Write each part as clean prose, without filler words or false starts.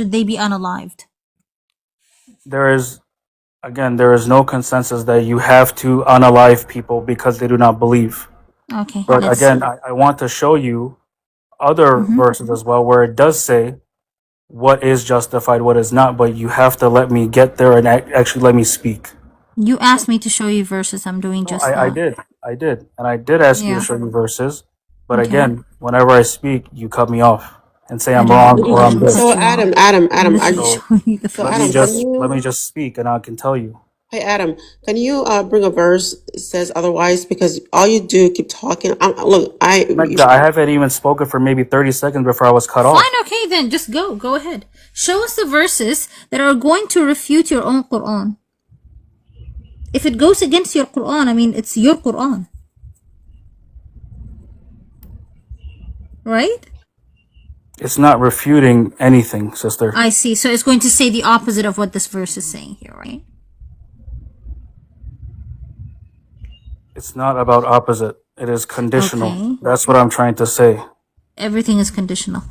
should they be unalived? There is no consensus that you have to unalive people because they do not believe. Okay. But again, I want to show you other verses as well where it does say what is justified, what is not, but you have to let me get there and actually let me speak. You asked me to show you verses. I'm doing just that. I did. And I did ask you to show you verses. But again, whenever I speak, you cut me off and say I'm wrong or I'm good. So Adam, let me just speak and I can tell you. Hey Adam, can you bring a verse that says otherwise? Because all you do keep talking. I haven't even spoken for maybe 30 seconds before I was cut off. Fine, okay, then just go ahead. Show us the verses that are going to refute your own Quran. If it goes against your Quran, I mean, it's your Quran. Right? It's not refuting anything, sister. I see. So it's going to say the opposite of what this verse is saying here, right? It's not about opposite. It is conditional. Okay. That's what I'm trying to say. Everything is conditional.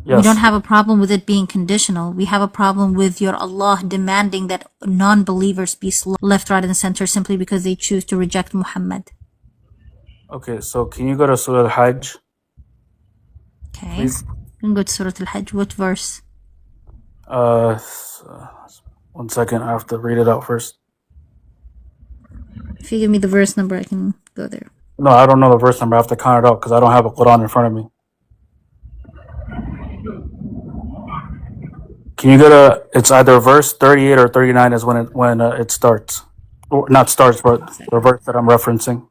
Yes. We don't have a problem with it being conditional. We have a problem with your Allah demanding that non-believers be left, right, and center simply because they choose to reject Muhammad. Okay, so can you go to Surah Al-Hajj? Okay. Please. You can go to Surah Al-Hajj. What verse? 1 second. I have to read it out first. If you give me the verse number, I can go there. No, I don't know the verse number. I have to count it out because I don't have a Quran in front of me. Can you go to? It's either verse 38 or 39 is when it starts, or not starts, but the verse that I'm referencing.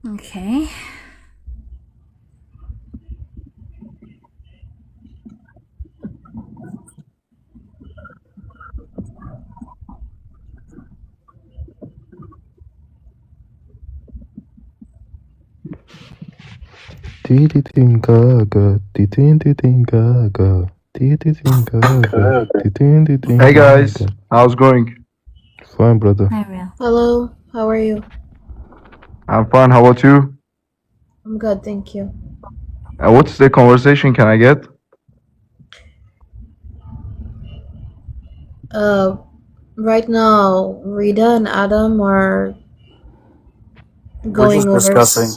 Okay. Hey guys, how's it going? Fine, brother. Hi, Real. Hello, how are you? I'm fine, how about you? I'm good, thank you. What's the conversation can I get? Right now, Rita and Adam are going over discussing.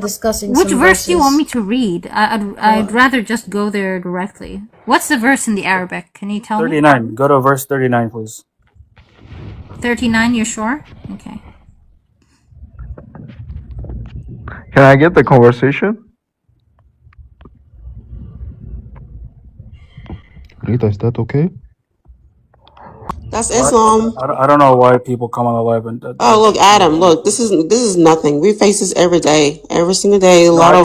discussing. Which some verse do you verses. want me to read? I'd rather just go there directly. What's the verse in the Arabic? Can you tell 39. me? Go to verse 39, please. 39, you're sure? Okay. Can I get the conversation? Rita, is that okay? That's Islam. I don't know why people come on the live and. Oh look, Adam, look, this is nothing. We face this every day, every single day. I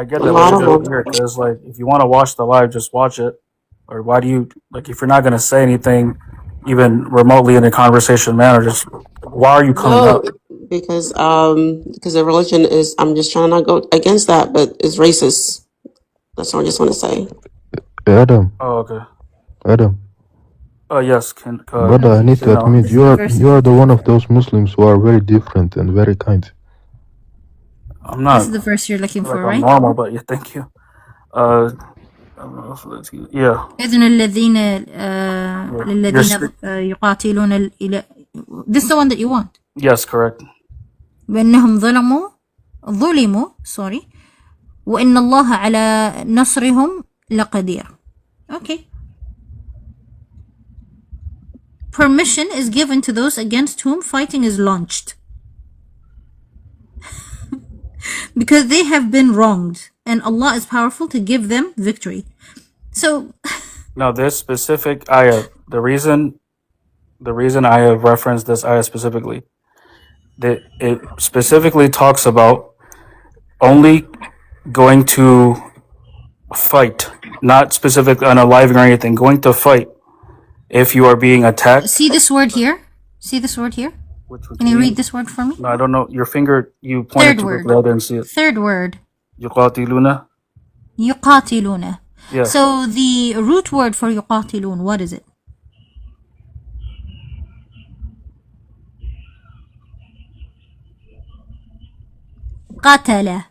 get that. But it's just weird because, like, if you want to watch the live, just watch it. Or why do you like? If you're not gonna say anything, even remotely in a conversation manner, just why are you coming up? Because the religion is. I'm just trying to not go against that, but it's racist. That's what I just want to say. Adam. Oh, okay. Adam. Yes. Brother, I need to admit, you are the one of those Muslims who are very different and very kind. I'm not. This is the verse you're looking for, right? I'm normal, but yeah, thank you. Yeah. إذن الذين للذين يقاتلون إلى. This is the one that you want. Yes, correct. بأنهم ظلموا وإن الله على نصرهم لقدير. Okay. Permission is given to those against whom fighting is launched. Because they have been wronged, and Allah is powerful to give them victory. So now this specific ayah, the reason I have referenced this ayah specifically, that it specifically talks about only going to fight, not specifically unaliving or anything, going to fight if you are being attacked. see this word here? See this word here? Which would Can you be, read this word for me? no, I don't know. Your finger, you pointed Third to it, word. but I didn't see it. Third word. يقاتلون. يقاتلون. Yes. So the root word for يقاتلون, what is it? قتل.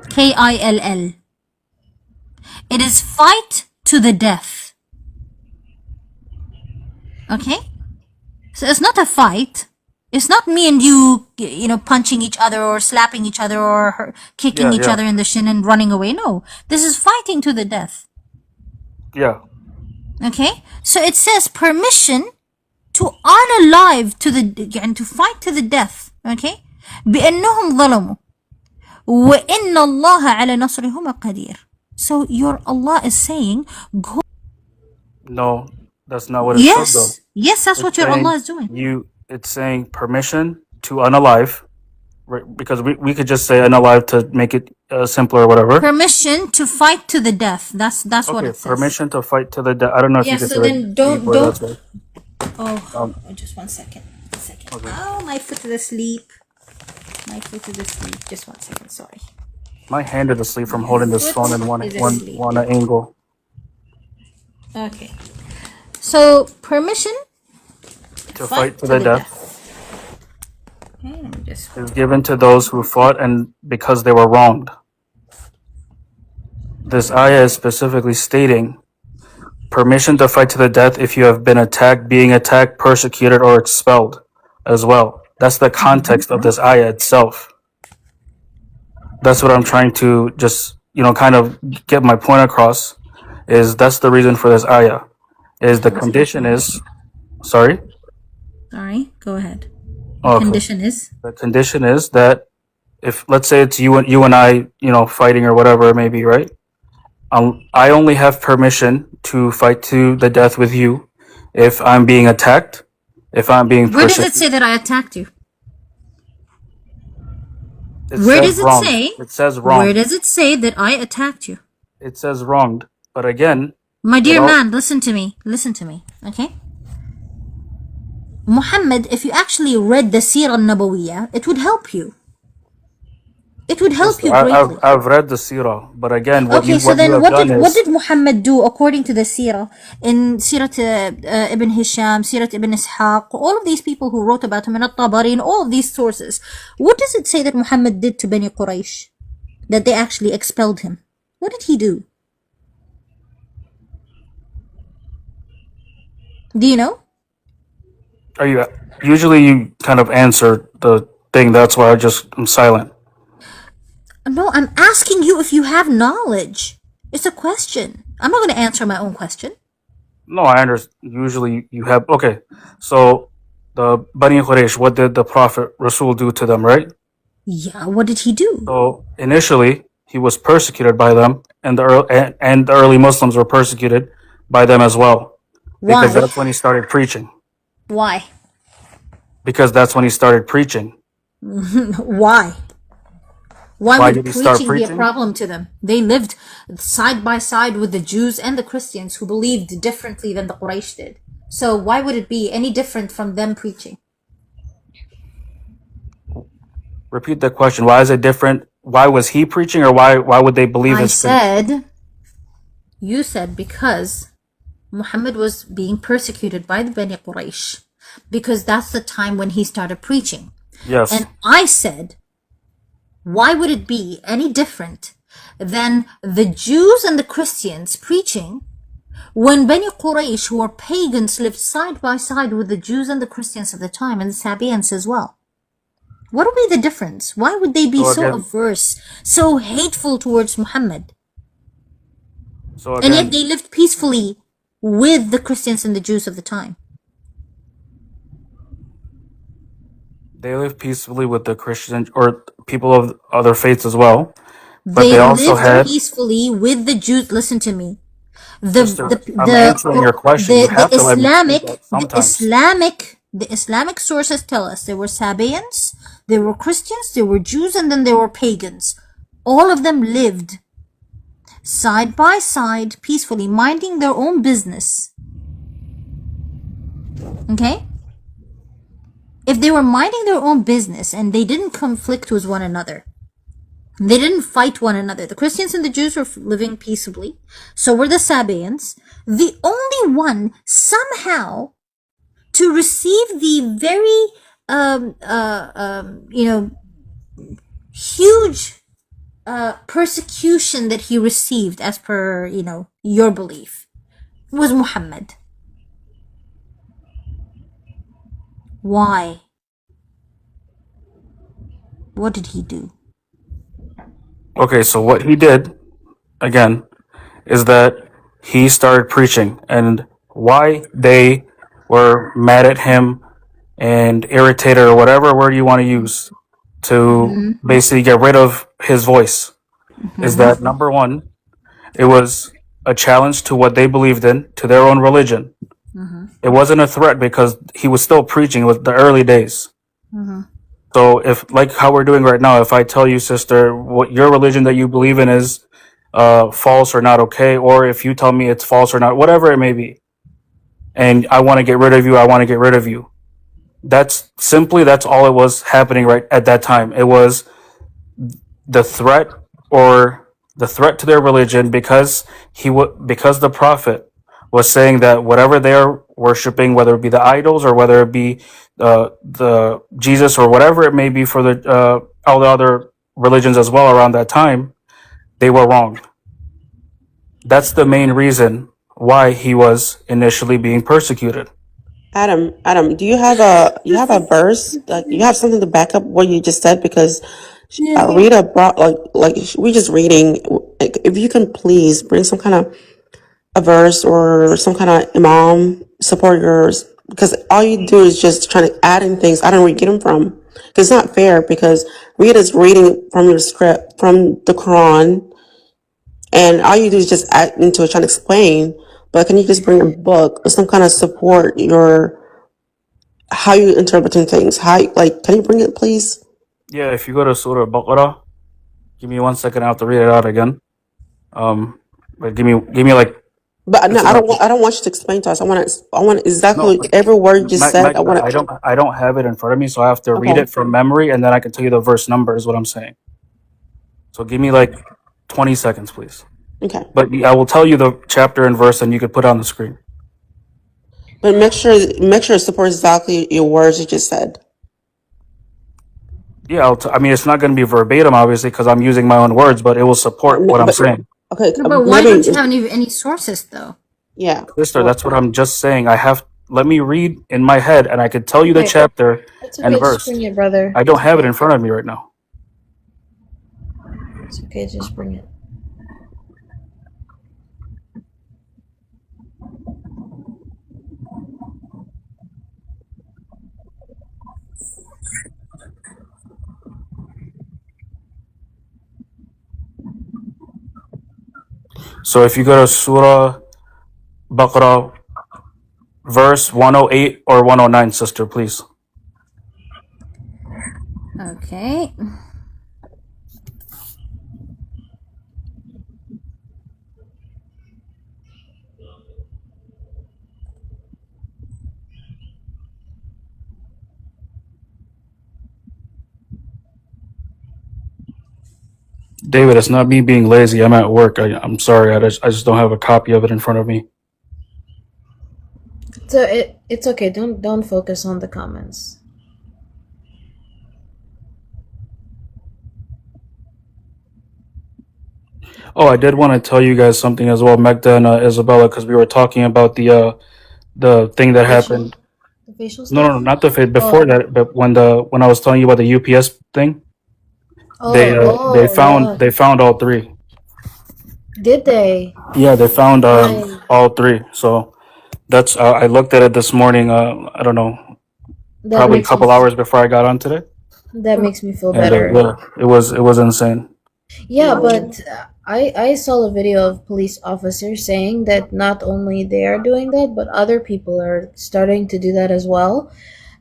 Kill. It is fight to the death. Okay? So it's not a fight. It's not me and you, punching each other or slapping each other or kicking Yeah, each yeah. other in the shin and running away. No. This is fighting to the death. Yeah. Okay? So it says permission to unalive to fight to the death. Okay? بأنهم ظلموا وإن الله على نصرهم قدير. So your Allah is saying, go. No, that's not what it says though. Yes, that's what your Saying Allah is doing. It's saying permission to unalive, right? Because we could just say unalive to make it simpler or whatever. Permission to fight to the death. That's what Okay, it says. permission to fight to the death. I don't know if Yeah, you could so say then it don't- deeper, that's right. Oh, just 1 second. Okay. Oh, my foot is asleep. Just 1 second, sorry. My hand is asleep from holding this Foot phone in one is asleep. one angle. Okay. So permission To fight to the death Okay, let me just is given to those who fought and because they were wronged. This ayah is specifically stating permission to fight to the death if you have been attacked, being attacked, persecuted, or expelled as well. That's the context of this ayah itself. That's what I'm trying to just, kind of get my point across, is that's the reason for this ayah. Is the condition is, sorry? Sorry, go ahead. Okay. Condition is The condition is that if, let's say it's you and I, fighting or whatever it may be, right? I only have permission to fight to the death with you if I'm being attacked, if I'm being Where does persecuted. it say that I attacked you? Where does it say? It says wrong. Where does it say that I attacked you? It says wronged. But again, My dear man, listen to me, okay? Muhammad, if you actually read the Seerah Nabawiyah, it would help you. It would help you greatly. I've read the Seerah, but again, what did Muhammad do according to the Seerah? In Seerah Ibn Hisham, Seerah Ibn Ishaq, all of these people who wrote about him, and At-Tabari, and all of these sources, what does it say that Muhammad did to Bani Quraysh? That they actually expelled him? What did he do? Do you know? Usually you kind of answer the thing, that's why I'm silent. No, I'm asking you if you have knowledge. It's a question. I'm not going to answer my own question. No, I understand. Usually you have, okay, so the Bani Quraysh, what did the Prophet Rasul do to them, right? Yeah, what did he do? So initially, he was persecuted by them, and the early Muslims were persecuted by them as well. Why? Because that's when he started preaching. Why? Because that's when he started preaching. Why? Why would preaching be a problem to them? They lived side by side with the Jews and the Christians who believed differently than the Quraysh did. So why would it be any different from them preaching? Repeat the question. Why is it different? Why was he preaching, or why would they believe his You said because Muhammad was being persecuted by the Bani Quraysh, because that's the time when he started preaching. Yes. And I said, why would it be any different than the Jews and the Christians preaching when Bani Quraysh, who are pagans, lived side by side with the Jews and the Christians of the time, and the Sabians as well? What would be the difference? Why would they be so averse, so hateful towards Muhammad? And yet they lived peacefully with the Christians and the Jews of the time. They lived peacefully with the Christians or people of other faiths as well. But they also lived peacefully with the Jews. Listen to me. I'm answering your question. You have to let me speak sometimes. The Islamic sources tell us there were Sabians, there were Christians, there were Jews, and then there were pagans. All of them lived side by side, peacefully, minding their own business. Okay? if they were minding their own business and they didn't conflict with one another, they didn't fight one another. The Christians and the Jews were living peaceably. So were the Sabaeans. The only one somehow to receive the very, huge persecution that he received, as per your belief, was Muhammad. Why? What did he do? Okay, so what he did, again, is that he started preaching, and why they were mad at him and irritated, or whatever word you want to use, to basically get rid of his voice, is that number one, it was a challenge to what they believed in, to their own religion. It wasn't a threat because he was still preaching with the early days. So if, like how we're doing right now, if I tell you, sister, what your religion that you believe in is false or not okay, or if you tell me it's false or not, whatever it may be, and I want to get rid of you, I want to get rid of you. That's all it was happening right at that time. It was the threat, or the threat to their religion, because because the prophet was saying that whatever they're worshiping, whether it be the idols or whether it be the Jesus or whatever it may be for the all the other religions as well around that time, they were wrong. That's the main reason why he was initially being persecuted. Adam, do you have a verse? Like, you have something to back up what you just said? Because Rita brought we just reading. Like, if you can please bring some kind of a verse or some kind of imam support yours, because all you do is just trying to add in things. I don't know where you get them from. It's not fair, because Rita's reading from your script from the Quran, and all you do is just add into it, trying to explain. But can you just bring a book or some kind of support your how you interpreting things? Can you bring it, please? Yeah, if you go to Surah Baqarah, give me 1 second. I have to read it out again. But give me like But no, it's about I don't want you to explain to us. I want exactly no. every word you just said. I want I don't have it in front of me, so I have to read Okay. it from memory, and then I can tell you the verse number is what I'm saying. So give me like 20 seconds, please. Okay. But I will tell you the chapter and verse, and you could put it on the screen. But make sure it supports exactly your words you just said. Yeah, I mean, it's not going to be verbatim, obviously, because I'm using my own words, but it will support what I'm saying. Okay. No, but why don't you have any sources, though? Yeah. Sister, that's what I'm just saying. Let me read in my head, and I could tell you the Okay. chapter It's and okay, just verse. bring it, brother. I don't have it in front of me right now. It's okay, just bring it. So if you go to Surah Baqarah, verse 108 or 109, sister, please. Okay. David, it's not me being lazy. I'm at work. I'm sorry. I just don't have a copy of it in front of me. So it's okay. Don't focus on the comments. Oh, I did want to tell you guys something as well, Megda and Isabella, because we were talking about the thing that happened. The facial No, stuff. no, no, not the fit. Before that, but when I was telling you about the UPS thing, they Yeah. found all three. Did they? Yeah, they found Fine. all three. So that's I looked at it this morning. I don't know, That probably a makes me couple hours before I got on today, that makes me feel and better. yeah, it was insane. Yeah, but I saw a video of police officers saying that not only they are doing that, but other people are starting to do that as well.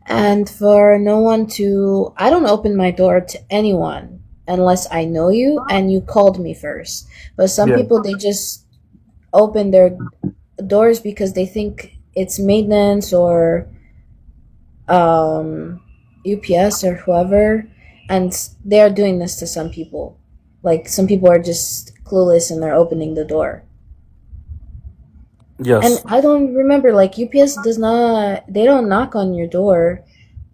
And for no one to, I don't open my door to anyone unless I know you and you called me first. But some Yeah. people, they just open their doors because they think it's maintenance or UPS or whoever, and they are doing this to some people. Like, some people are just clueless and they're opening the door. Yes. And I don't remember, like, UPS they don't knock on your door.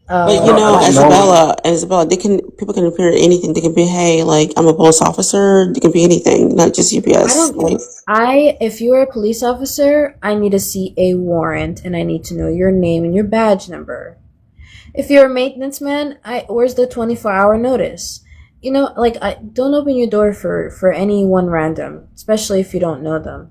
But No, I don't know. Isabella, people can appear anything. They can be, hey, like I'm a police officer. They can be anything, not just UPS. If you're a police officer, I need to see a warrant and I need to know your name and your badge number. If you're a maintenance man, where's the 24-hour notice? You know, like, don't open your door for anyone random, especially if you don't know them.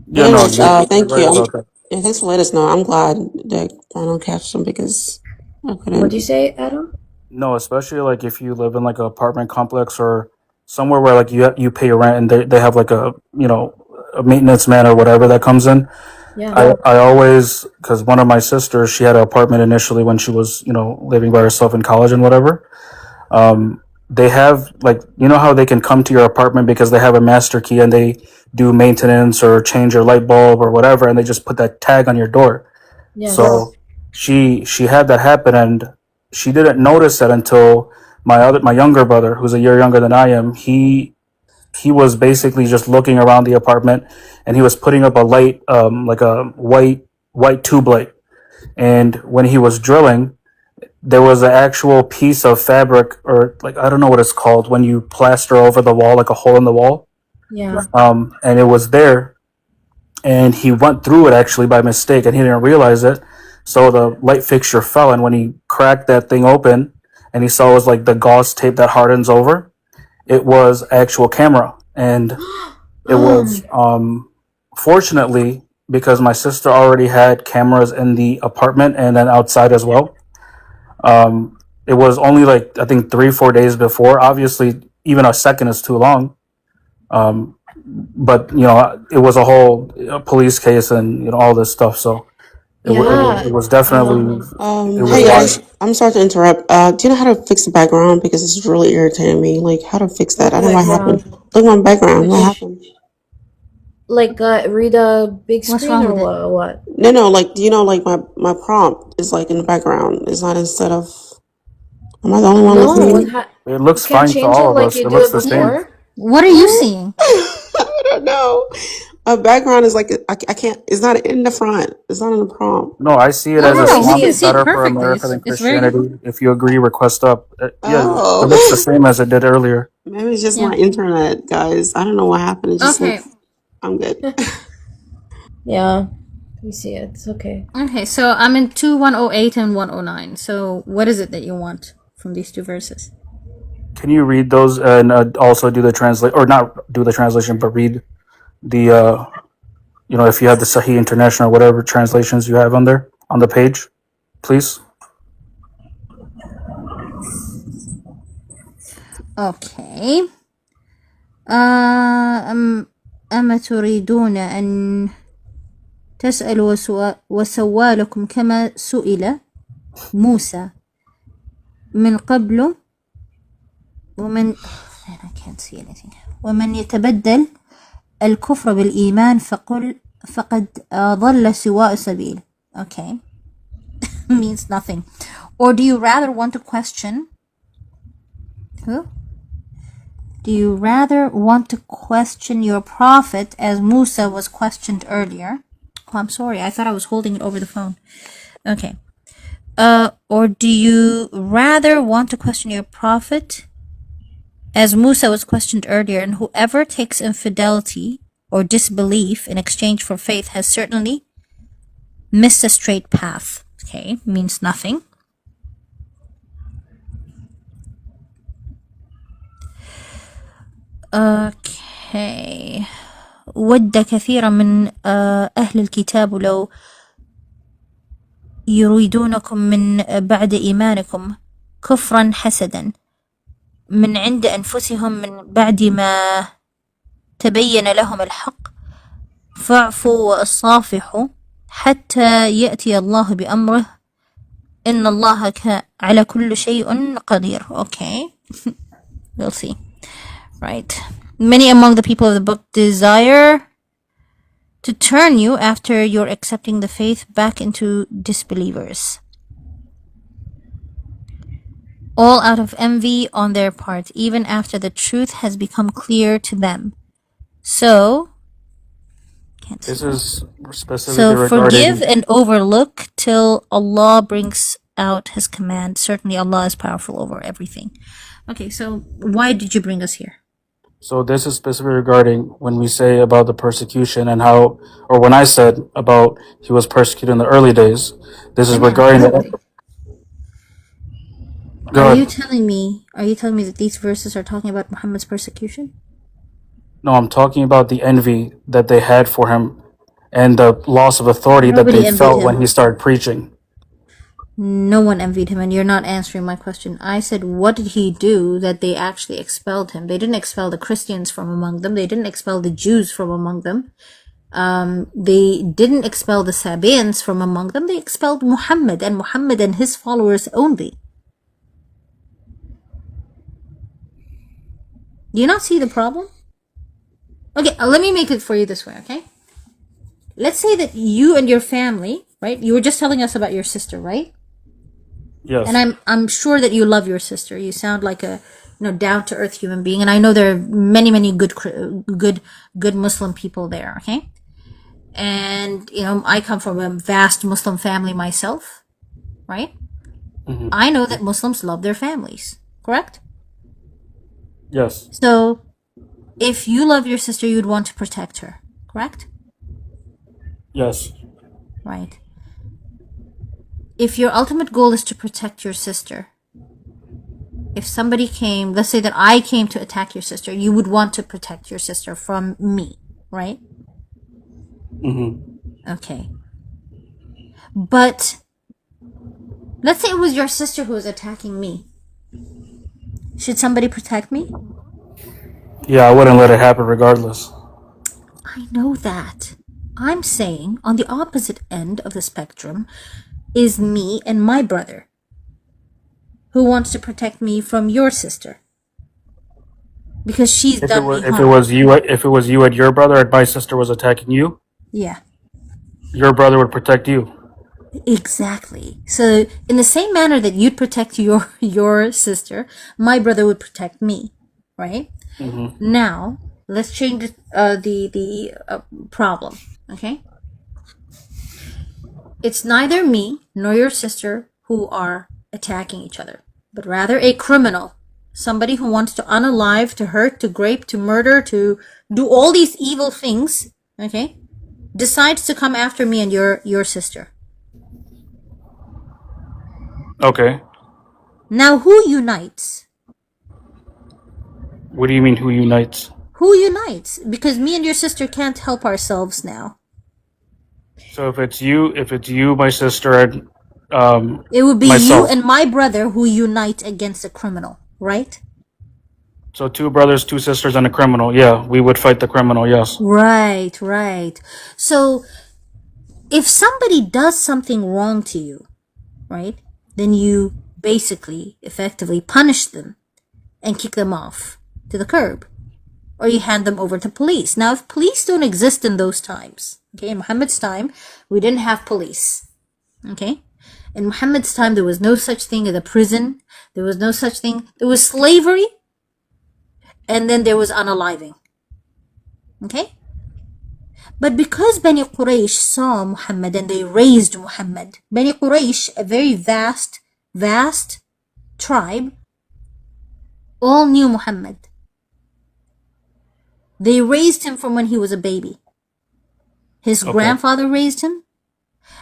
Yeah, no, you're Thank right you. about that. Yeah, thanks for letting us know. I'm glad that I don't catch them because I couldn't. What'd you say, Adam? No, especially like if you live in like an apartment complex or somewhere where like you pay rent and they have like a a maintenance man or whatever that comes in. Yeah. I always, because one of my sisters, she had an apartment initially when she was living by herself in college and whatever. They have like how they can come to your apartment because they have a master key and they do maintenance or change your light bulb or whatever, and they just put that tag on your door. Yes. So she had that happen, and she didn't notice that until my younger brother, who's a year younger than I am, he was basically just looking around the apartment, and he was putting up a light, like a white tube light, and when he was drilling, there was an actual piece of fabric, or like I don't know what it's called when you plaster over the wall, like a hole in the wall. Yeah. And it was there, and he went through it actually by mistake, and he didn't realize it. So the light fixture fell, and when he cracked that thing open, and he saw it was like the gauze tape that hardens over, it was actual camera, and it was fortunately, because my sister already had cameras in the apartment and then outside as well. It was only like I think 3-4 days before. Obviously, even a second is too long. But it was a whole police case and all this stuff. So it was definitely it was Hey guys, wise. I'm sorry to interrupt. Do you know how to fix the background? Because it's really irritating me. Like how to fix that? I don't know what happened. Look at my background. What happened? Like, read a big What's screen wrong or with it? what? No. Like, do you know? Like my prompt is like in the background. It's not instead of. Am I the only one No, listening? It you looks can't fine to change it all of like us. you It do looks it the same. before. What are you seeing? I don't know. My background is like I can't. It's not in the front. It's not in the prompt. No, I see it No, as no, a no. We swamp can is see it better for perfectly. America than It's very good. Christianity. If you agree, request up. Yeah, it Oh, looks the same as it did earlier. maybe it's just Yeah. my internet, guys. I don't know what happened. It just Okay. looks. I'm good. Yeah, we see it. It's okay. Okay. So I'm in 2108 and 109. So what is it that you want from these two verses? Can you read those and also do the translate, or not do the translation, but read the if you have the Sahih International, whatever translations you have on there on the page, please. Okay. أما تريدون أن تسألوا وسوالكم كما سئل موسى من قبل ومن I can't see anything. ومن يتبدل الكفر بالإيمان فقد ضل سواء سبيل. Okay. Means nothing. Or do you rather want to question who? Do you rather want to question your prophet as Musa was questioned earlier? Oh, I'm sorry. I thought I was holding it over the phone. Okay. Or do you rather want to question your prophet as Musa was questioned earlier, and whoever takes infidelity or disbelief in exchange for faith has certainly missed a straight path. Okay, means nothing. Okay. ود كثيرا من أهل الكتاب لو يريدونكم من بعد إيمانكم كفرا حسدا من عند أنفسهم من بعد ما تبين لهم الحق فاعفوا واصافحوا حتى يأتي الله بأمره إن الله على كل شيء قدير. Okay. We'll see. Right. Many among the people of the book desire to turn you after you're accepting the faith back into disbelievers. all out of envy on their part, even after the truth has become clear to them. So, can't This see. is specifically So forgive regarding. and overlook till Allah brings out His command. Certainly Allah is powerful over everything. Okay, so why did you bring us here? So this is specifically regarding when we say about the persecution and how, or when I said about he was persecuted in the early days. This is regarding the. Go Are ahead. you telling me that these verses are talking about Muhammad's persecution? No, I'm talking about the envy that they had for him and the loss of authority that Nobody they envied felt when him. he started preaching. No one envied him, and you're not answering my question. I said, what did he do that they actually expelled him? They didn't expel the Christians from among them. They didn't expel the Jews from among them. They didn't expel the Sabaeans from among them. They expelled Muhammad and his followers only. Do you not see the problem? Okay, let me make it for you this way, okay? Let's say that you and your family, right? You were just telling us about your sister, right? Yes. And I'm sure that you love your sister. You sound like a down to earth human being, and I know there are many good Muslim people there. Okay, and I come from a vast Muslim family myself, right? Mhm. I know that Muslims love their families, correct? Yes. So if you love your sister, you'd want to protect her, correct? Yes. Right. If your ultimate goal is to protect your sister, if somebody came, let's say that I came to attack your sister, you would want to protect your sister from me, right? Okay. But let's say it was your sister who was attacking me. Should somebody protect me? Yeah, I wouldn't let it happen regardless. I know that. I'm saying on the opposite end of the spectrum is me and my brother, who wants to protect me from your sister because she's If it done me was if it harm. was you and your brother and my sister was attacking you, Yeah, your brother would protect you. exactly. So in the same manner that you'd protect your sister, my brother would protect me, right? Now let's change the problem. Okay, it's neither me nor your sister who are attacking each other, but rather a criminal, somebody who wants to unalive, to hurt, to grape, to murder, to do all these evil things. Okay, decides to come after me and your sister. Okay. Now who unites? What do you mean who unites? Who unites? Because me and your sister can't help ourselves now. So if it's you, my sister, and It would be you myself. and my brother who unite against a criminal, right? So two brothers, two sisters, and a criminal. Yeah, we would fight the criminal. Yes. Right, right. So if somebody does something wrong to you, right, then you basically effectively punish them and kick them off to the curb, or you hand them over to police. Now, if police don't exist in those times, okay, in Muhammad's time, we didn't have police, okay? In Muhammad's time, there was no such thing as a prison. There was no such thing. There was slavery, and then there was unaliving, okay? But because Bani Quraysh saw Muhammad and they raised Muhammad, Bani Quraysh, a very vast tribe, all knew Muhammad. They raised him from when he was a baby. His grandfather raised him,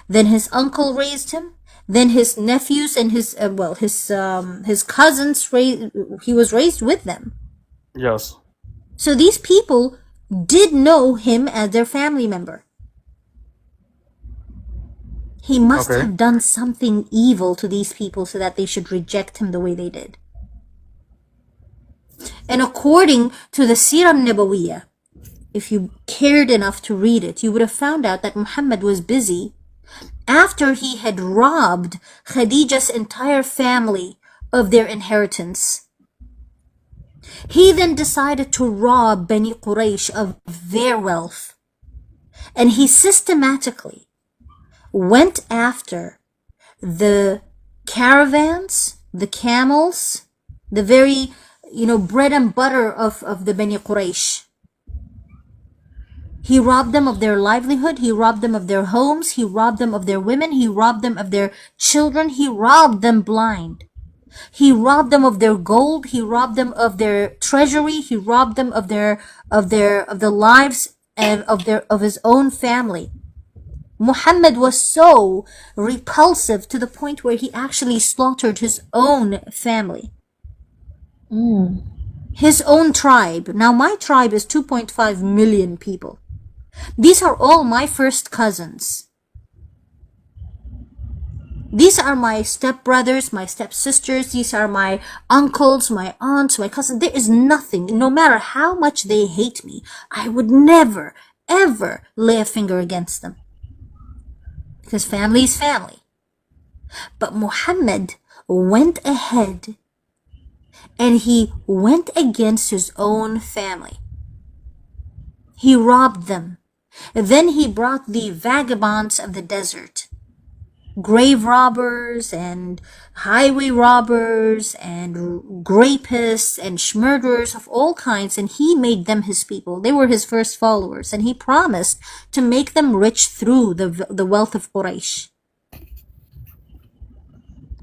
then his uncle raised him, then his nephews and his cousins he was raised with them. Yes. So these people did know him as their family member. He must have done something evil to these people so that they should reject him the way they did. And according to the Sirah Nabawiyah, if you cared enough to read it, you would have found out that Muhammad was busy after he had robbed Khadija's entire family of their inheritance. He then decided to rob Bani Quraysh of their wealth. And he systematically went after the caravans, the camels, the very, bread and butter of the Bani Quraysh. He robbed them of their livelihood. He robbed them of their homes. He robbed them of their women. He robbed them of their children. He robbed them blind. He robbed them of their gold. He robbed them of their treasury. He robbed them of the lives and of his own family. Muhammad was so repulsive to the point where he actually slaughtered his own family. His own tribe. Now my tribe is 2.5 million people. These are all my first cousins. These are my stepbrothers, my stepsisters. These are my uncles, my aunts, my cousins. There is nothing, no matter how much they hate me, I would never, ever lay a finger against them. Because family is family. But Muhammad went ahead and he went against his own family. He robbed them. Then he brought the vagabonds of the desert, grave robbers and highway robbers and rapists and murderers of all kinds, and he made them his people. They were his first followers, and he promised to make them rich through the wealth of Quraysh.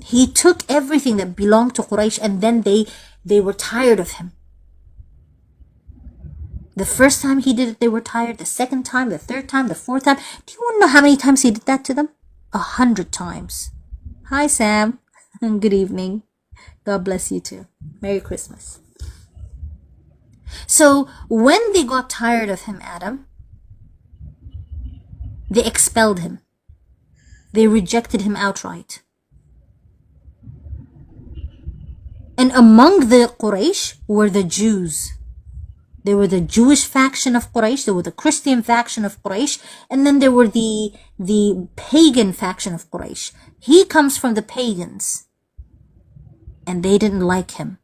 He took everything that belonged to Quraysh, and then they were tired of him. The first time he did it, they were tired. The second time, the third time, the fourth time. Do you want to know how many times he did that to them? 100 times. Hi, Sam. Good evening. God bless you too. Merry Christmas. So when they got tired of him, Adam, they expelled him. They rejected him outright. And among the Quraysh were the Jews. There were the Jewish faction of Quraysh, there were the Christian faction of Quraysh, and then there were the pagan faction of Quraysh. He comes from the pagans, and they didn't like him.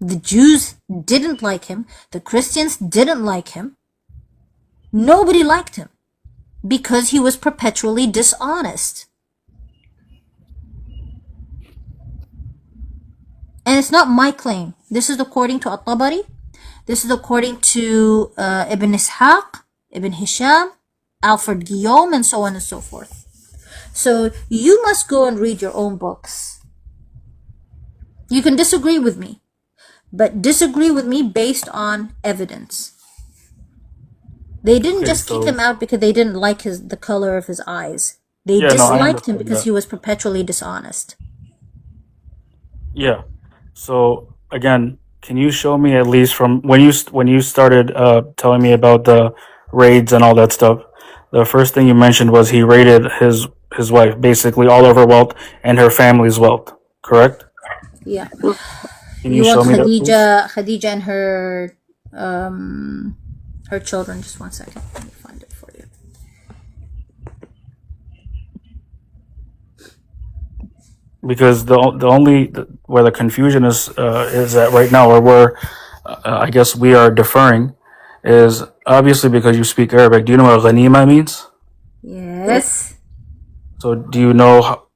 The Jews didn't like him, the Christians didn't like him. Nobody liked him because he was perpetually dishonest. And it's not my claim. This is according to At-Tabari. This is according to Ibn Ishaq, Ibn Hisham, Alfred Guillaume, and so on and so forth. So you must go and read your own books. You can disagree with me, but disagree with me based on evidence. They didn't just kick him out because they didn't like the color of his eyes. They disliked him because he was perpetually dishonest. Yeah. So again, can you show me at least from when you started telling me about the raids and all that stuff? The first thing you mentioned was he raided his wife, basically all of her wealth and her family's wealth. Correct? Yeah. Can you show want me that, Khadija and her children? Just 1 second. Let me find it for you. because the only where the confusion is at right now, or where I guess we are deferring, is obviously because you speak Arabic. Do you know what ghanima means? Yes. So do you know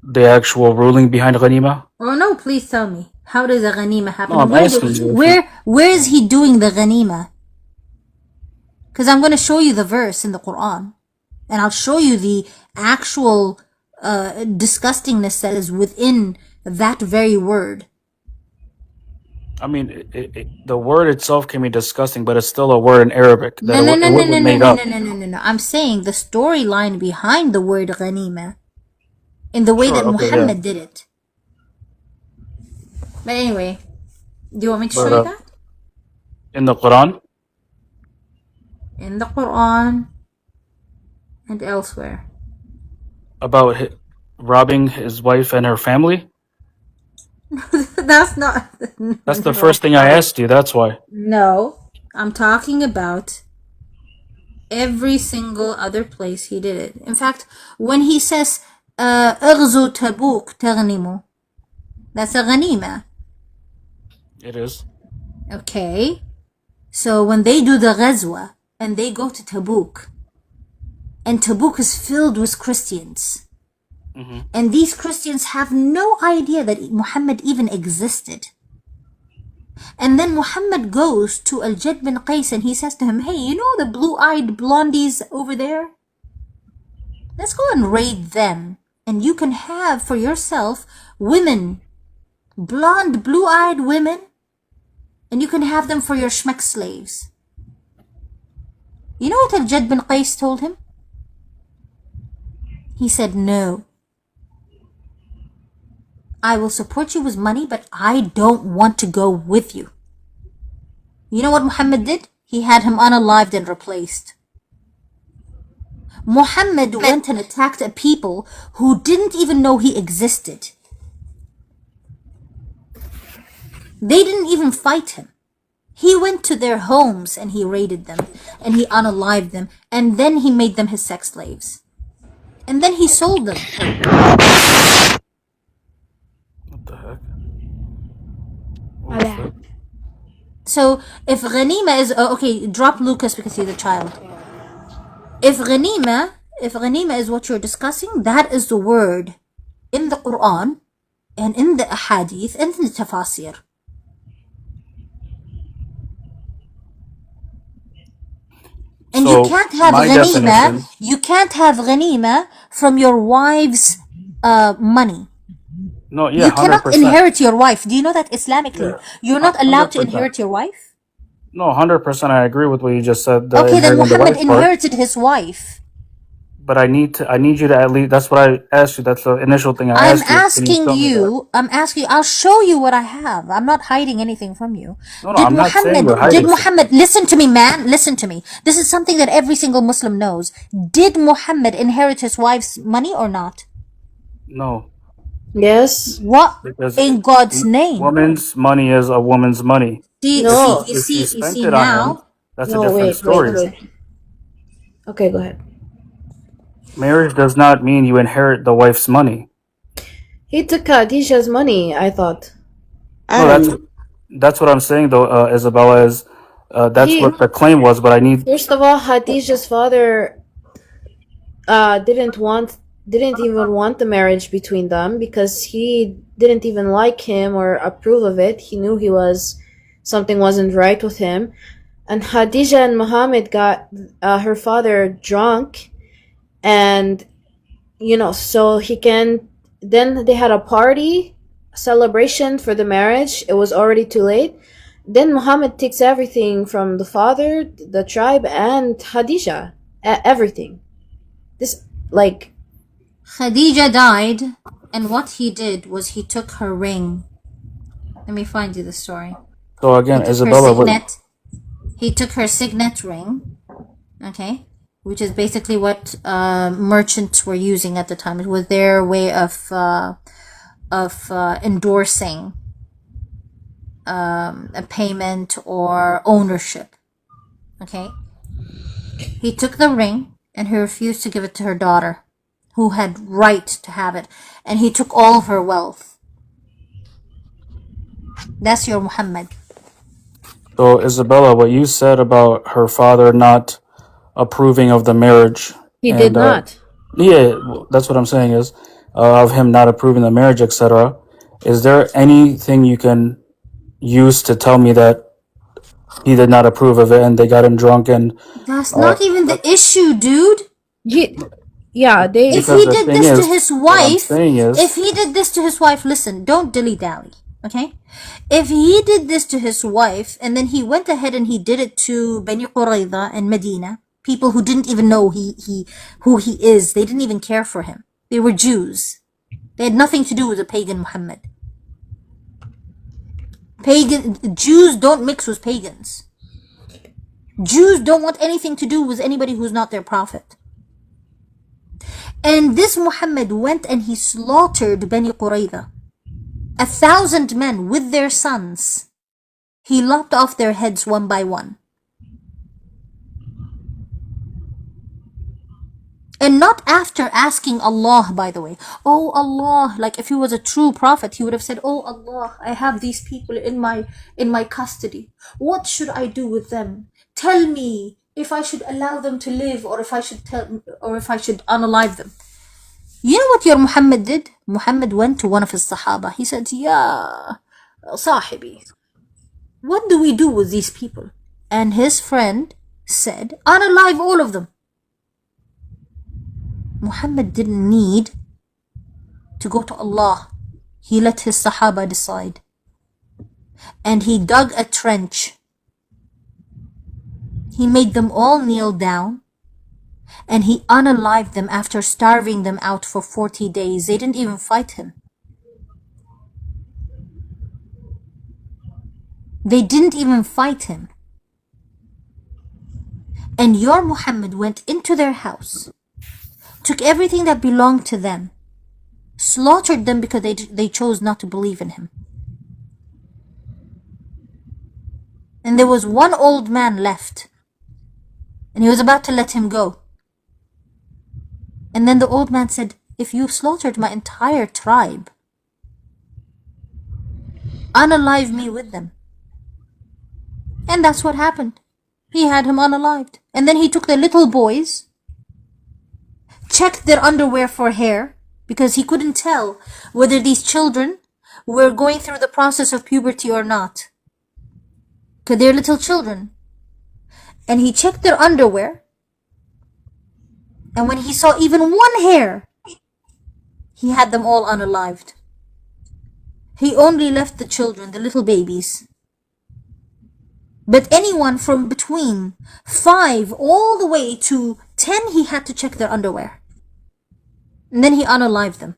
the actual ruling behind ghanima? Oh no! Please tell me. How does a ghanima happen? No, I'm asking you. Where is he doing the ghanima? Because I'm going to show you the verse in the Quran, and I'll show you the actual disgustingness that is within that very word. I mean, the word itself can be disgusting, but it's still a word in Arabic that it wasn't made up. No. I'm saying the storyline behind the word ghanima, in the way that Muhammad did it. But anyway, do you want me to show you that? In the Quran? In the Quran and elsewhere. About robbing his wife and her family? That's not... That's the first thing I asked you, that's why. No, I'm talking about every single other place he did it. In fact, when he says, اغزو تبوك تغنموا, that's a ghanima. It is. Okay. So when they do the ghazwa and they go to Tabuk, and Tabuk is filled with Christians. Mm-hmm. And these Christians have no idea that Muhammad even existed. And then Muhammad goes to Al-Jad bin Qais and he says to him, hey, you know the blue-eyed blondies over there? Let's go and raid them. And you can have for yourself women, blonde, blue-eyed women, and you can have them for your shmek slaves. You know what Al-Jad bin Qais told him? He said, no. I will support you with money, but I don't want to go with you. You know what Muhammad did? He had him unalived and replaced. Muhammad went and attacked a people who didn't even know he existed. They didn't even fight him. He went to their homes and he raided them and he unalived them and then he made them his sex slaves. And then he sold them. What the heck? What was that? So if Ghanima is okay, drop Lucas because he's a child. If Ghanima is what you're discussing, that is the word in the Quran and in the Ahadith and in the Tafasir. And So, you can't have my definition- ghanima from your wife's money. No, yeah, You cannot 100%. inherit your wife. Do you know that Islamically Yeah. you're not allowed to 100%. inherit your wife? No, 100%. I agree with what you just said. The Okay, then inheriting the Muhammad wife part. inherited his wife. But I need you to at least. That's what I asked you. That's the initial thing I I'm asked you. Can asking show me that? I'm asking, I'll show you what I have. I'm not hiding anything from you. No, I'm not saying you're hiding Did Muhammad, listen to me, man, listen to me. This is something that every single Muslim knows. Did Muhammad inherit his wife's money or not? No, Yes. What because in God's name? woman's money is a woman's money. No. You If see she spent now. it on him, that's a No, different wait, story. wait. Okay, go ahead. Marriage does not mean you inherit the wife's money. He took Khadijah's money, I thought. No, that's what I'm saying though, Isabella. Is that's He- what the claim was, but I need. First of all, Khadijah's father didn't even want the marriage between them because he didn't even like him or approve of it. He knew something wasn't right with him. And Khadijah and Muhammad got her father drunk, and so then they had a party celebration for the marriage. It was already too late. Then Muhammad takes everything from the father, the tribe, and Khadijah, everything. Khadijah died, and what he did was he took her ring. Let me find you the story. So again, Isabella, he took her signet ring, okay, which is basically what merchants were using at the time. It was their way of endorsing a payment or ownership. Okay, he took the ring and he refused to give it to her daughter, who had right to have it, and he took all of her wealth. That's your Muhammad. So Isabella, what you said about her father not approving of the marriage. He did not. Yeah, that's what I'm saying is of him not approving the marriage, etc. Is there anything you can use to tell me that he did not approve of it and they got him drunk and That's not even the issue, dude. Yeah, they. If Because he the did thing this is, to his what I'm wife, saying is- listen, don't dilly-dally, okay? If he did this to his wife, and then he went ahead and he did it to Bani Qurayza and Medina, people who didn't even know who he is, they didn't even care for him. They were Jews. They had nothing to do with the pagan Muhammad. Jews don't mix with pagans. Jews don't want anything to do with anybody who's not their prophet. And this Muhammad went and he slaughtered Bani Qurayza. 1,000 men with their sons. He lopped off their heads one by one. And not after asking Allah, by the way. Oh Allah, like if he was a true prophet, he would have said, oh Allah, I have these people in my custody. What should I do with them? Tell me if I should allow them to live, or if I should unalive them. You know what your Muhammad did? Muhammad went to one of his Sahaba. He said, Ya Sahibi, what do we do with these people? And his friend said, unalive all of them. Muhammad didn't need to go to Allah. He let his Sahaba decide. And he dug a trench. He made them all kneel down. And he unalived them after starving them out for 40 days. They didn't even fight him. They didn't even fight him. And your Muhammad went into their house, took everything that belonged to them, slaughtered them because they chose not to believe in him. And there was one old man left, and he was about to let him go. And then the old man said, if you slaughtered my entire tribe, unalive me with them. And that's what happened. He had him unalived. And then he took the little boys, checked their underwear for hair, because he couldn't tell whether these children were going through the process of puberty or not, because they're little children. And he checked their underwear, and when he saw even one hair, he had them all unalived. He only left the children, the little babies. But anyone from between 5 all the way to 10, he had to check their underwear. And then he unalived them.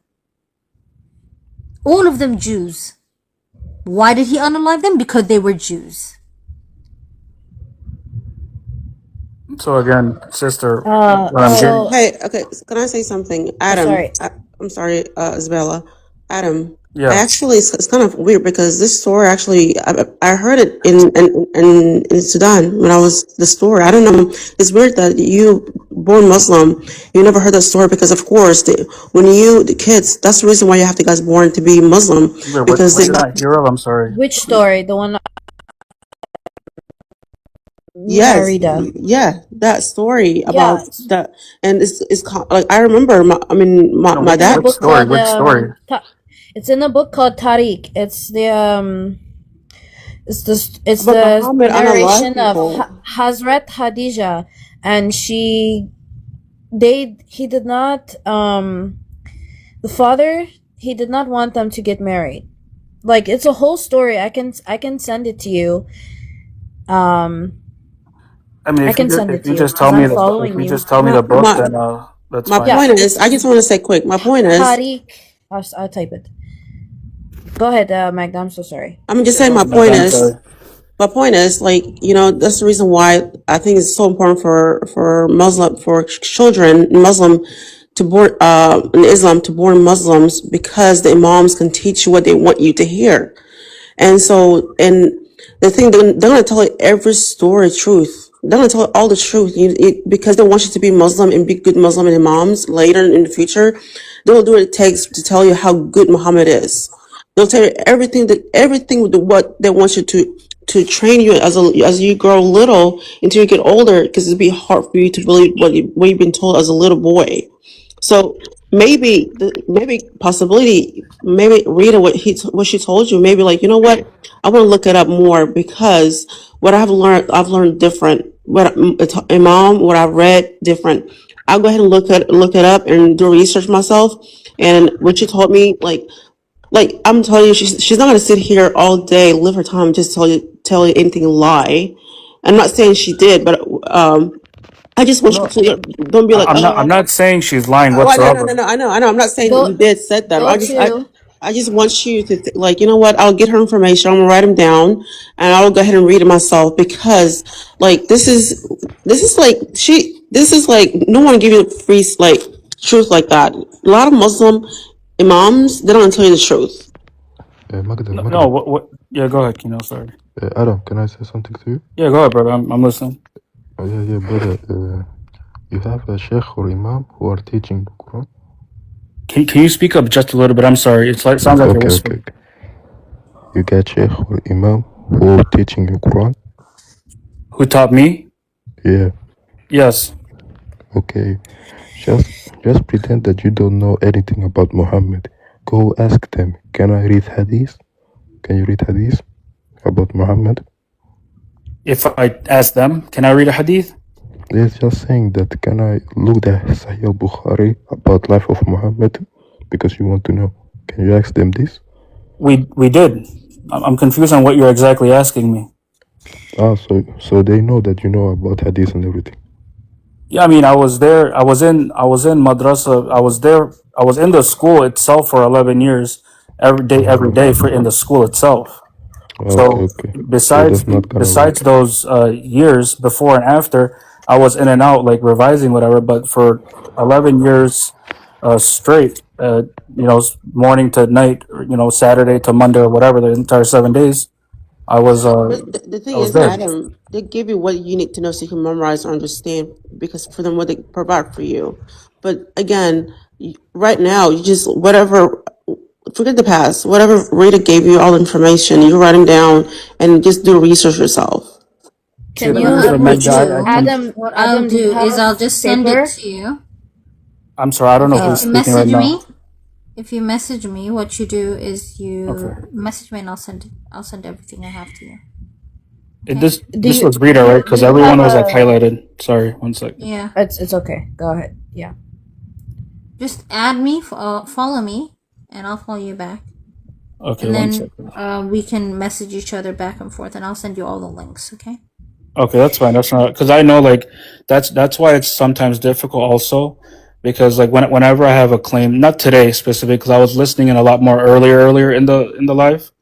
All of them Jews. Why did he unalive them? Because they were Jews. So again, sister, Uh, what I'm so- getting, Hey, okay, can I say something? Adam, sorry. I'm sorry, Isabella. Adam, yeah. actually, it's kind of weird because this story actually, I heard it in Sudan when I was the story. I don't know. It's weird that you, born Muslim, you never heard that story because, of course, the kids, that's the reason why you have the guys born to be Muslim. What Because did I hear of? I'm sorry. Which story? The one? yes, RITA. yeah, that story about Yeah. that, and it's like I remember. My It's in a dad. book story? called, Which story? it's in a book called Tariq. It's the it's But the Muhammad unalived narration of people. Hazrat Khadija, and he did not the father, he did not want them to get married. Like, it's a whole story. I can send it to you. I mean, I if can you, send if it to you you, just tell 'cause me I'm the following if you you. just tell me the book, then that's My fine. Yeah. point is, I just want to say quick. My point is, Tariq. I'll type it. Go ahead, Magda. I'm so sorry. I'm just saying. My point is, like, that's the reason why I think it's so important for children Muslim to born in Islam to born Muslims, because the imams can teach you what they want you to hear. And so, and the thing, they're going to tell you every story, truth. They're going to tell you all the truth, because they want you to be Muslim and be good Muslim and imams later in the future. They'll do what it takes to tell you how good Muhammad is. They'll tell you everything with what they want you to train you as you grow little until you get older, because it'd be hard for you to believe what you've been told as a little boy. So maybe possibility, maybe Rita, what she told you, maybe like, you know what, I want to look it up more, because what I've learned different. Imam, what I've read different. I'll go ahead and look it up and do research myself. And what she told me, like I'm telling you, she's not gonna sit here all day, live her time, just tell you anything lie. I'm not saying she did, but I just want you to don't be like, I'm not saying she's lying no, whatsoever. I know. I'm not saying Go- you did said that. go to- I just want you to like, you know what? I'll get her information. I'm gonna write them down, and I'll go ahead and read it myself, because like this is like no one give you free like truth like that. A lot of Muslim imams, they don't tell you the truth. Magda, No, what? Yeah, go ahead, Kino. Sorry. Adam, can I say something to you? Yeah, go ahead, brother. I'm listening. Oh, yeah, brother. You have a sheikh or imam who are teaching the Quran? Can you speak up just a little bit? I'm sorry. It sounds like you're whispering. Okay. You get sheikh or imam who are teaching you Quran? Who taught me? Yeah. Yes. Okay, just pretend that you don't know anything about Muhammad. Go ask them. Can I read hadith? Can you read hadith about Muhammad? If I ask them, can I read a hadith? They're just saying that. Can I look at Sahih al-Bukhari about life of Muhammad? Because you want to know. Can you ask them this? We did. I'm confused on what you're exactly asking me. Ah, so they know that you know about hadith and everything. Yeah, I mean, I was there. I was in madrasa. I was there. I was in the school itself for 11 years, every day for in the school itself. Okay, So okay. So besides that's not gonna besides work. those years before and after, I was in and out like revising whatever. But for 11 years straight, morning to night, or, Saturday to Monday or whatever, the entire 7 days, I was But the I thing was is, there. Adam, they give you what you need to know so you can memorize or understand because for them, what they provide for you. But again, right now, you just, whatever, forget the past, whatever Rita gave you all information, you're writing down and just do research yourself. See, Can that you, means What the I'll mega. do, what I'll Adam, do you do is have I'll just send it paper? to you. I'm sorry, I don't know Okay, who's speaking right now. if you message me, what you do is you Okay. message me and I'll send everything I have to you. This was Rita, right? Because everyone was like highlighted. Sorry, one sec. Yeah. It's okay. Go ahead. Yeah. Just add me, follow me, and I'll follow you back. Okay, And one then second. we can message each other back and forth, and I'll send you all the links, okay? Okay, that's fine. That's not because I know like that's why it's sometimes difficult also because like whenever I have a claim, not today specifically, because I was listening in a lot more earlier in the live,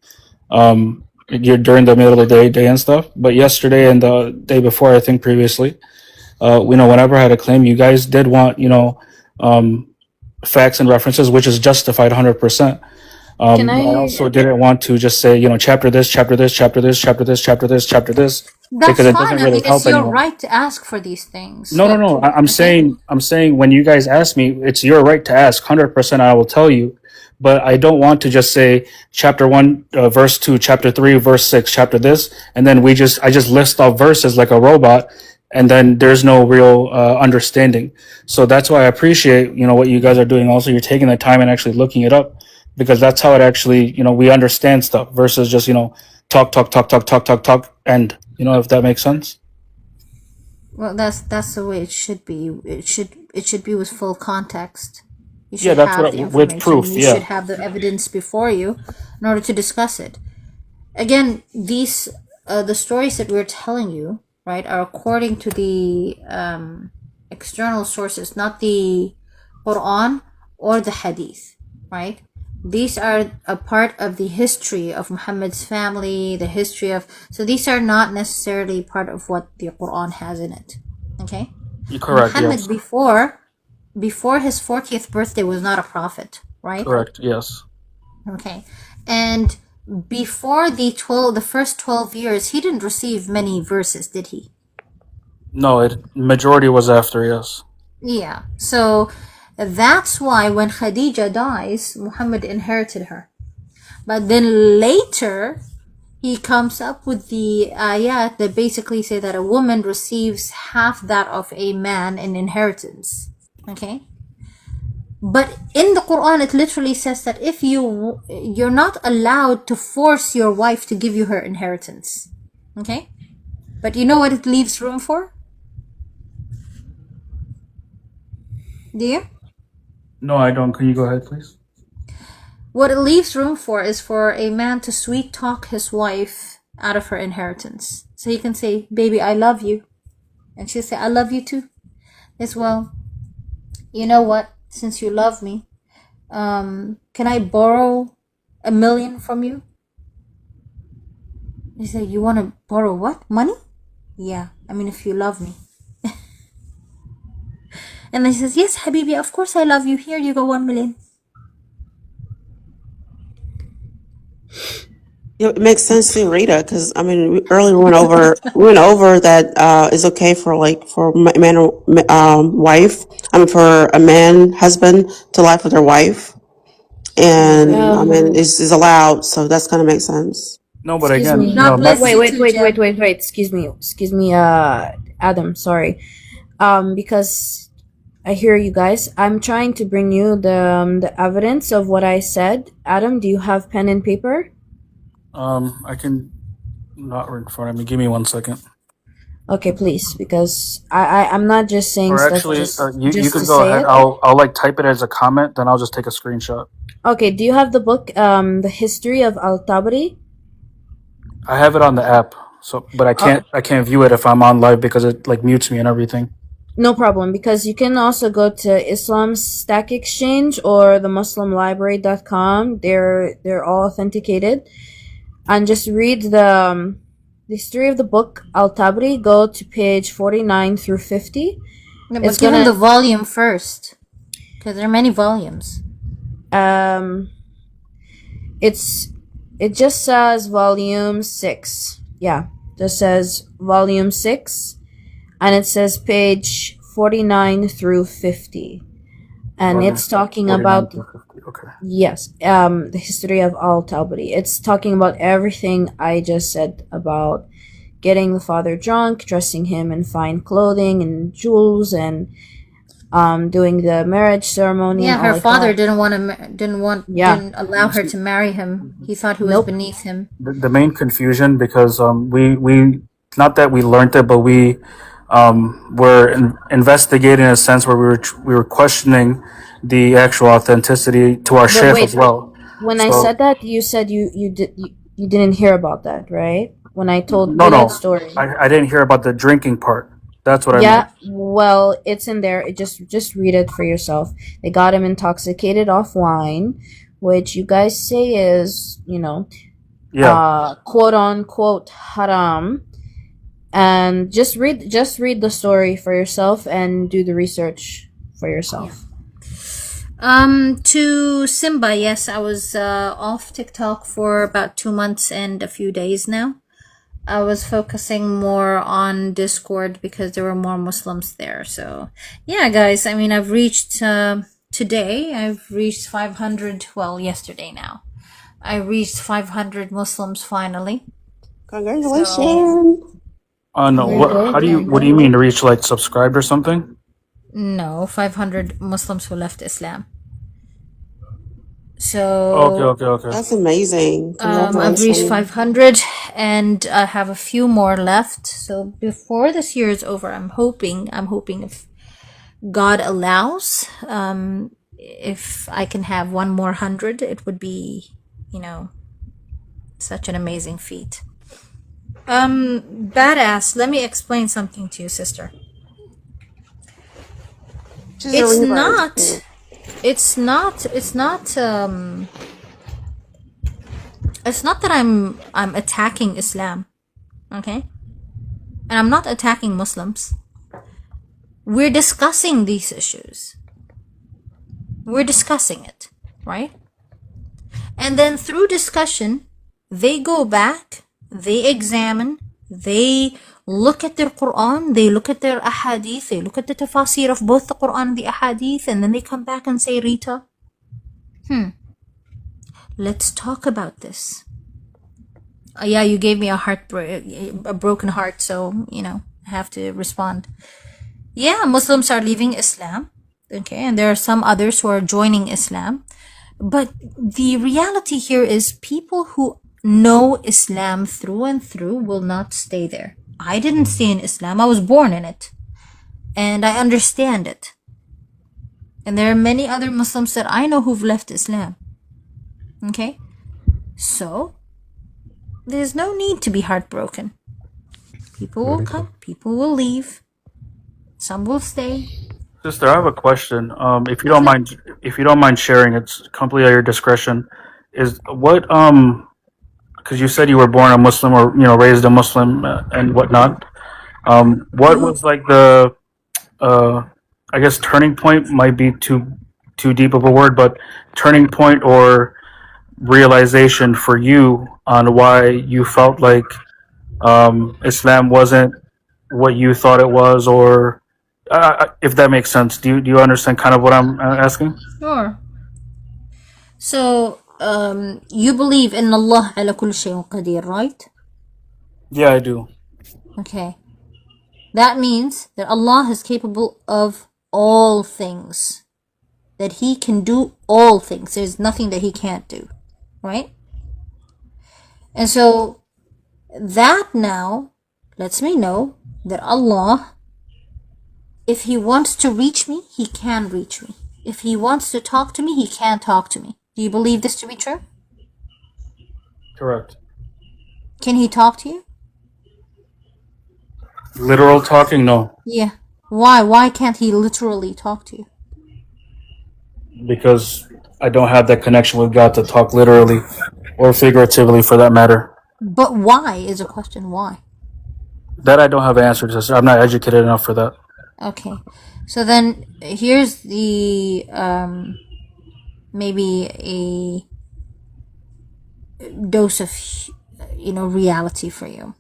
you're during the middle of the day and stuff. But yesterday and the day before, I think previously, whenever I had a claim, you guys did want facts and references, which is justified 100%. Can But I I? also didn't want to just say, chapter this, chapter this, chapter this, chapter this, chapter this, chapter this, That's because it fine. doesn't I really mean, it's help your anyone. right to ask for these things. No. I'm Okay. saying when you guys ask me, it's your right to ask. 100%, I will tell you. But I don't want to just say chapter 1, verse 2, chapter 3, verse 6, chapter this, and then I just list off verses like a robot, and then there's no real understanding. So that's why I appreciate what you guys are doing. Also, you're taking the time and actually looking it up, because that's how it actually we understand stuff versus just talk talk talk talk talk talk talk and if that makes sense. Well, that's the way it should be. It should be with full context. You Yeah, should that's have what the with information. proof. You Yeah. should have the evidence before you in order to discuss it. Again, these the stories that we're telling you, right, are according to the external sources, not the Quran or the Hadith, right? These are a part of the history of Muhammad's family, the history of. So these are not necessarily part of what the Quran has in it. Okay? You're And correct. Muhammad Yes. before his 40th birthday was not a prophet, right? Correct. Yes. Okay. And before the first 12 years, he didn't receive many verses, did he? No, majority was after. Yes. Yeah. So that's why when Khadija dies, Muhammad inherited her. But then later, he comes up with the ayat that basically say that a woman receives half that of a man in inheritance. Okay? But in the Quran, it literally says that if you're not allowed to force your wife to give you her inheritance. Okay? But you know what it leaves room for? Do you? No, I don't. Can you go ahead, please? What it leaves room for is for a man to sweet talk his wife out of her inheritance. So he can say, "Baby, I love you." And she'll say, "I love you too." As well, you know what? Since you love me, can I borrow $1 million from you? He said, "You want to borrow what? Money?" "Yeah, I mean, if you love me." And then he says, "Yes, Habibi, of course I love you. Here you go, 1 million. Yeah, it makes sense to Rita because I mean, we earlier we went over that it's okay for a man or wife. I mean, for a man husband to lie with their wife, and I mean, is allowed. So that's gonna make sense. No, but Excuse again, me. God bless Wait, you wait, too, wait, wait, Jeb." wait, wait. Excuse me. Adam, sorry. because I hear you guys. I'm trying to bring you the evidence of what I said. Adam, do you have pen and paper? I can not in front of me. Give me 1 second. Okay, please, because I'm not just saying Or stuff actually, you just can to go say ahead. it. I'll like type it as a comment, then I'll just take a screenshot. Okay, do you have the book, The History of Al-Tabari? I have it on the app, so but I can't view it if I'm on live because it like mutes me and everything. No problem, because you can also go to Islam's Stack Exchange or the MuslimLibrary.com. They're all authenticated, and just read the history of the book Al-Tabari. Go to page 49 through 50. No, It's but give him gonna the volume first, because there are many volumes. it just says volume 6. Yeah, just says volume 6, and it says page 49 through 50. And it's talking 49 about, to 50. Okay. yes, the history of Al-Tabari. It's talking about everything I just said about getting the father drunk, dressing him in fine clothing and jewels, and doing the marriage ceremony. Yeah, and all her like father that. didn't allow her to marry him. He thought he was Nope. beneath him. The main confusion because we not that we learned it, but we were investigating in a sense where we were questioning the actual authenticity to our But sheikh wait, as well. when I So said that, you said you didn't hear about that, right? When I told no, you that no, story. I didn't hear about the drinking part. That's what I meant. Yeah, well, it's in there. It just read it for yourself. They got him intoxicated off wine, which you guys say is, Yeah. quote unquote haram. And just read the story for yourself and do the research for yourself. To Simba, yes, I was off TikTok for about 2 months and a few days now. I was focusing more on Discord because there were more Muslims there. So, yeah, guys, I mean, I've reached, today, I've reached 500, well, yesterday now. I reached 500 Muslims finally. Congratulations. No. Very good. What Very do you good. mean to reach like subscribed or something? No, 500 Muslims who left Islam. Okay. That's amazing. I've reached Congratulations. 500 and I have a few more left. So before this year is over, I'm hoping if God allows, if I can have one more 100, it would be, such an amazing feat. Badass, let me explain something to you, sister. It's not that I'm attacking Islam, okay? And I'm not attacking Muslims. We're discussing these issues. We're discussing it, right? And then through discussion, they go back, they examine, they look at their Quran, they look at their ahadith, they look at the tafasir of both the Quran and the ahadith, and then they come back and say, Rita, let's talk about this. Yeah, you gave me a broken heart, so, I have to respond. Yeah, Muslims are leaving Islam, okay, and there are some others who are joining Islam. But the reality here is people who know Islam through and through will not stay there. I didn't stay in Islam. I was born in it. And I understand it. And there are many other Muslims that I know who've left Islam. Okay? So, there's no need to be heartbroken. People will come, people will leave. Some will stay. Sister, I have a question. If you don't mind sharing, it's completely at your discretion. Is what because you said you were born a Muslim or raised a Muslim and whatnot. What was like the I guess turning point might be too deep of a word, but turning point or realization for you on why you felt like Islam wasn't what you thought it was, or if that makes sense. Do you understand kind of what I'm asking? Sure. So, you believe in Allah ala kulli shay'in qadir, right? Yeah, I do. Okay. That means that Allah is capable of all things. That He can do all things. There's nothing that He can't do. Right? And so that now lets me know that Allah, if He wants to reach me, He can reach me. If He wants to talk to me, He can talk to me. Do you believe this to be true? Correct. Can He talk to you? Literal talking, no. Yeah. Why? Why can't He literally talk to you? Because I don't have that connection with God to talk literally or figuratively for that matter. But why is a question. Why? That I don't have an answer to. Sister. I'm not educated enough for that. Okay. So then here's the maybe a dose of reality for you.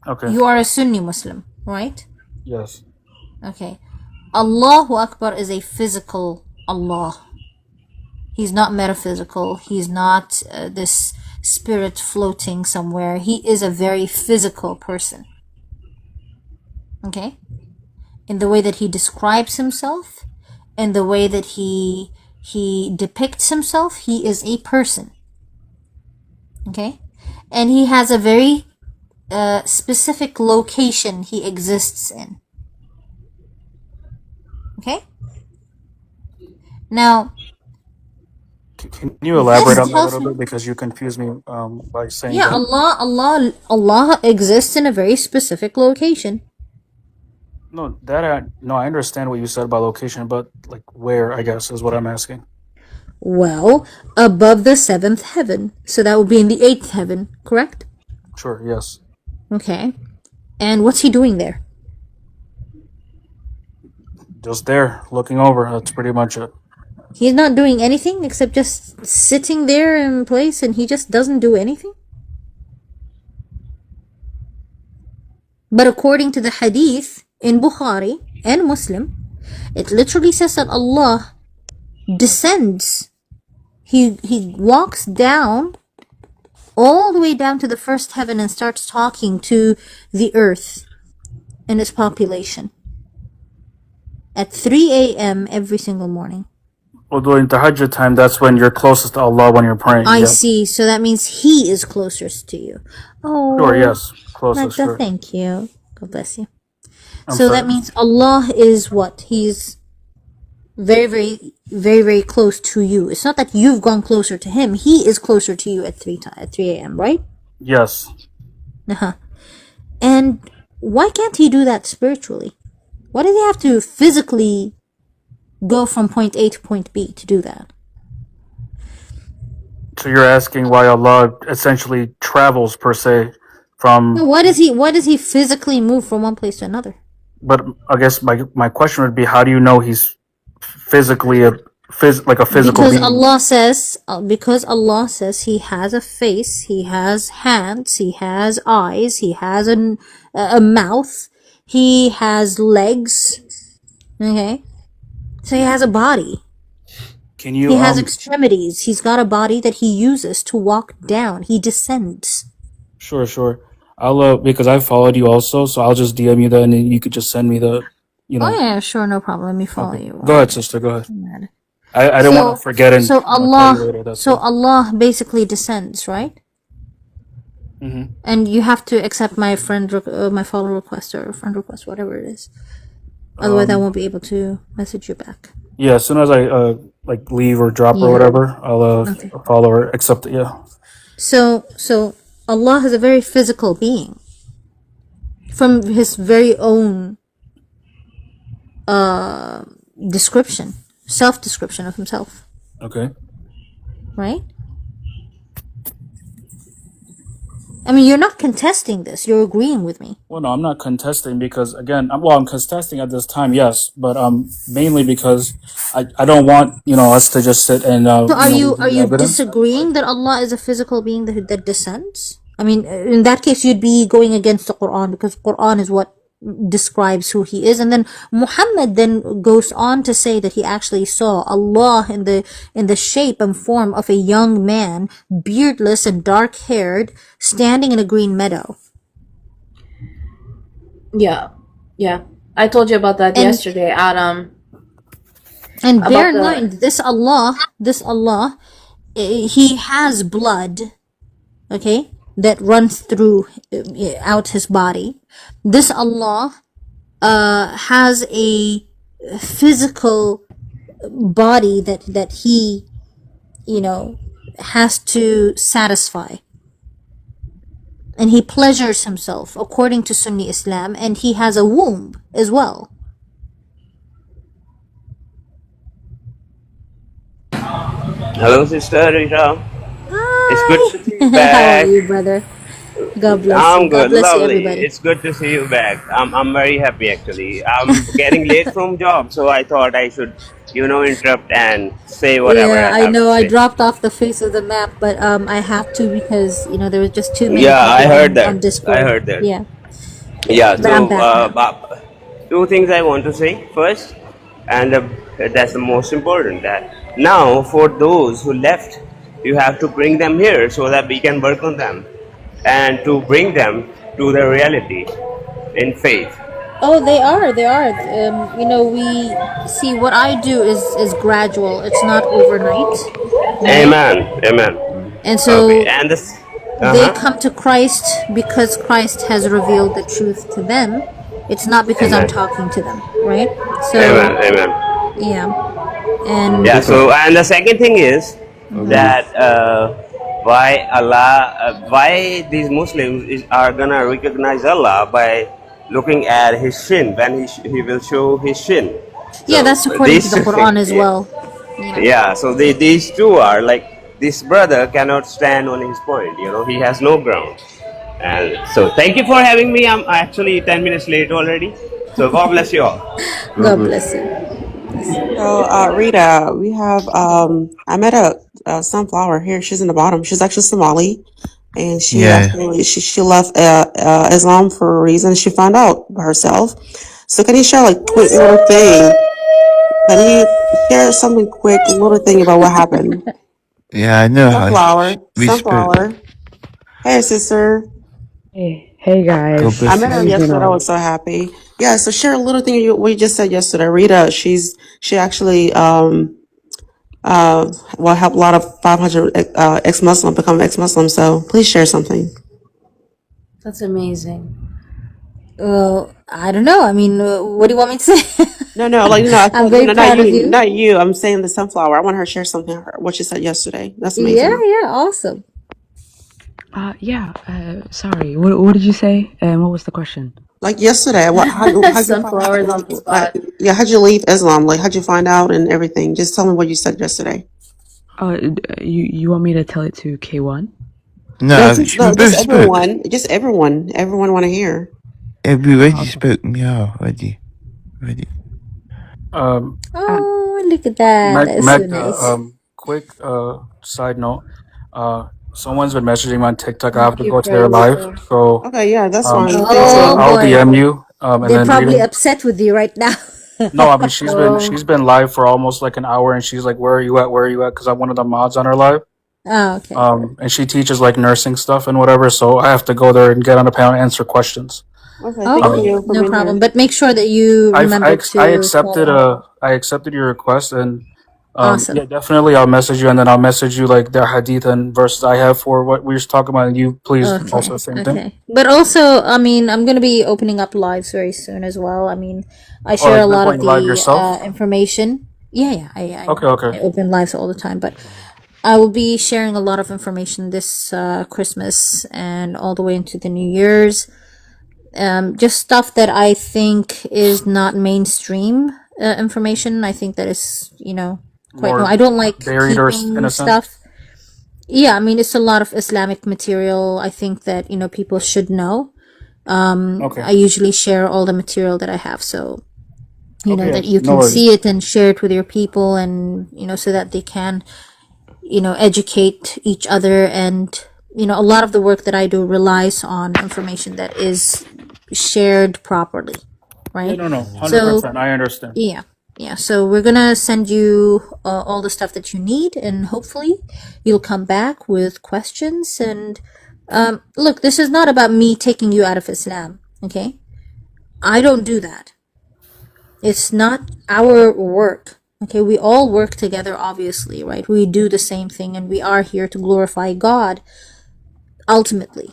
Okay. You are a Sunni Muslim, right? Yes. Okay. Allahu Akbar is a physical Allah. He's not metaphysical. He's not this spirit floating somewhere. He is a very physical person. Okay? In the way that He describes Himself, in the way that He depicts Himself, He is a person. Okay? And He has a very specific location He exists in. Okay? Now, Can you elaborate this on that a tells little me, bit because you confused me by saying yeah, that? Allah exists in a very specific location. No, I understand what you said about location, but like where, I guess, is what I'm asking. Well, above the seventh heaven. So that would be in the eighth heaven, correct? Sure. Yes. Okay. And what's He doing there? Just there, looking over. That's pretty much it. He's not doing anything except just sitting there in place, and He just doesn't do anything? But according to the hadith in Bukhari and Muslim, it literally says that Allah descends. He walks down all the way down to the first heaven and starts talking to the earth and its population at 3 a.m. every single morning. Well, during Tahajjud time, that's when you're closest to Allah when you're praying. I Yeah. see. So that means He is closest to you. Oh, Sure. Yes. Closest. Magda, Sure. thank you. God bless you. I'm So sorry. that means Allah is what? He's very, very, very, very close to you. It's not that you've gone closer to Him. He is closer to you at 3 a.m., right? Yes. Uh-huh. And why can't He do that spiritually? Why does He have to physically go from point A to point B to do that? So you're asking why Allah essentially travels per se from. Why does He physically move from one place to another? But I guess my question would be, how do you know He's physically like a physical Because being? Allah says He has a face, He has hands, He has eyes, He has a mouth, He has legs. Okay, so He has a body. Can you? He has extremities. He's got a body that He uses to walk down. He descends. Sure. I'll because I followed you also, so I'll just DM you that, and then you could just send me the. Oh yeah, sure, no problem. Let me follow Okay. you. Go ahead, sister. Go ahead. Matter. I don't want to forget and So tell you Allah, later. That's so it. Allah basically descends, right? Mhm. And you have to accept my my follow request or friend request, whatever it is. Otherwise, I won't be able to message you back. Yeah, as soon as I like leave or drop or Yeah. whatever, I'll Okay. follow or accept it. Yeah. So Allah is a very physical being from His very own description, self-description of Himself, Okay. right? I mean, you're not contesting this. You're agreeing with me. Well, no, I'm not contesting because again, I'm contesting at this time, yes, but mainly because I don't want us to just sit and So are you review evidence. disagreeing that Allah is a physical being that descends? I mean, in that case, you'd be going against the Quran because Quran is what describes who He is, and then Muhammad then goes on to say that he actually saw Allah in the shape and form of a young man, beardless and dark-haired, standing in a green meadow. Yeah. Yeah, I told you about that And yesterday, Adam. and bear About in the mind, this Allah, he has blood, okay, that runs through out his body. This Allah has a physical body that he, you know, has to satisfy. And he pleasures himself according to Sunni Islam, and he has a womb as well. Hello, Sister Rita. It's good to see you Hi. How are back. you, brother? God bless you. I'm God good, bless you, lovely. everybody. It's good to see you back. I'm very happy actually. I'm getting late from job, so I thought I should, interrupt and say whatever Yeah, I I have to know I say. dropped off the face of the map, but I had to because there was just too many Yeah, I people heard on that. I Discord. heard that. Yeah, Yeah. but I'm So, back now. two things I want to say first, and that's the most important. That now, for those who left, you have to bring them here so that we can work on them, and to bring them to the reality in faith. Oh, they are. They are. We see what I do is gradual. It's not overnight, right? Amen. Amen. And Okay. so And this. Uh they huh. come to Christ because Christ has revealed the truth to them. It's not because I'm Amen. talking to them, right? Amen. So, Amen. yeah. And Yeah. Because So, and the second thing is mhm. that why these Muslims are gonna recognize Allah by looking at his shin when he will show his shin. Yeah, So that's according to these the Quran as yeah, well. Yeah. yeah. So these two are like this brother cannot stand on his point. He has no ground. And so thank you for having me. I'm actually 10 minutes late already. So God bless you all. God God bless bless you. you. Bless you. So, Rita, we have, I met a sunflower here. She's in the bottom. She's actually Somali. And she Yeah, actually, she left, Islam for a reason. She found out herself. So can you share like quick little thing? Can you share something quick, little thing about what happened? yeah, I know how we spoke. Sunflower. Hey, sister. Hey God guys, I bless met you. how her you been yesterday. I all? was so happy. Yeah. So share a little thing what you just said yesterday. Rita, she actually, well, helped a lot of 500 ex-Muslim become ex-Muslim. So please share something. That's amazing. Well, I don't know. I mean, what do you want me to say? No, like I I'm thought, very not proud of you, you. not you. I'm saying the sunflower. I want her to share something. What she said yesterday. That's Yeah, amazing. yeah, awesome. Yeah. Sorry. What did you say? What was the question? Like yesterday, how'd you find out? Sunflowers on the Like, spot. yeah, how'd you leave Islam? Like, how'd you find out and everything? Just tell me what you said yesterday. You want me to tell it to K1? No, No, we just both spoke. everyone. Just everyone. Everyone want to hear. Yeah, we Oh, already okay. spoke. Yeah, already. Already. Um. Oh, look at that. That's so nice. Quick side note. Someone's been messaging me on TikTok. I have Thank to you, go to their live, Praise. so Okay, yeah, that's fine. Thank Oh you. I'll boy. DM you. And They're then probably reading. upset with you right now. No, I mean she's been Oh, she's been live for almost like an hour, and she's like, "Where are you at? Where are you at?" Because I'm one of the mods on her live. Oh, okay. And she teaches like nursing stuff and whatever. So I have to go there and get on the panel and answer questions. Okay, thank Okay, you for no being here. problem. But make sure that you remember to Accepted follow. I accepted your request, and Awesome. yeah, definitely I'll message you, and then I'll message you like the hadith and verses I have for what we were just talking about, and you please also Okay, the same thing. okay. But also, I mean, I'm gonna be opening up lives very soon as well. I mean, I Oh, share like a you're lot going of live the yourself? information. Yeah, yeah. Okay, okay. I open lives all the time, but I will be sharing a lot of information this Christmas and all the way into the New Year's. Just stuff that I think is not mainstream information. I think that is, quite no. More I don't like buried or in keeping a sense. stuff. Yeah, I mean, it's a lot of Islamic material. I think that, people should know. Okay. I usually share all the material that I have, so, Okay, yeah. that you No can worries. see it and share it with your people and, so that they can, educate each other. And, a lot of the work that I do relies on information that is shared properly, Yeah, right? no, So, 100%. I understand. yeah. Yeah, so we're gonna send you all the stuff that you need, and hopefully you'll come back with questions. And look, this is not about me taking you out of Islam, okay? I don't do that. It's not our work. Okay, we all work together, obviously, right? We do the same thing and we are here to glorify God ultimately.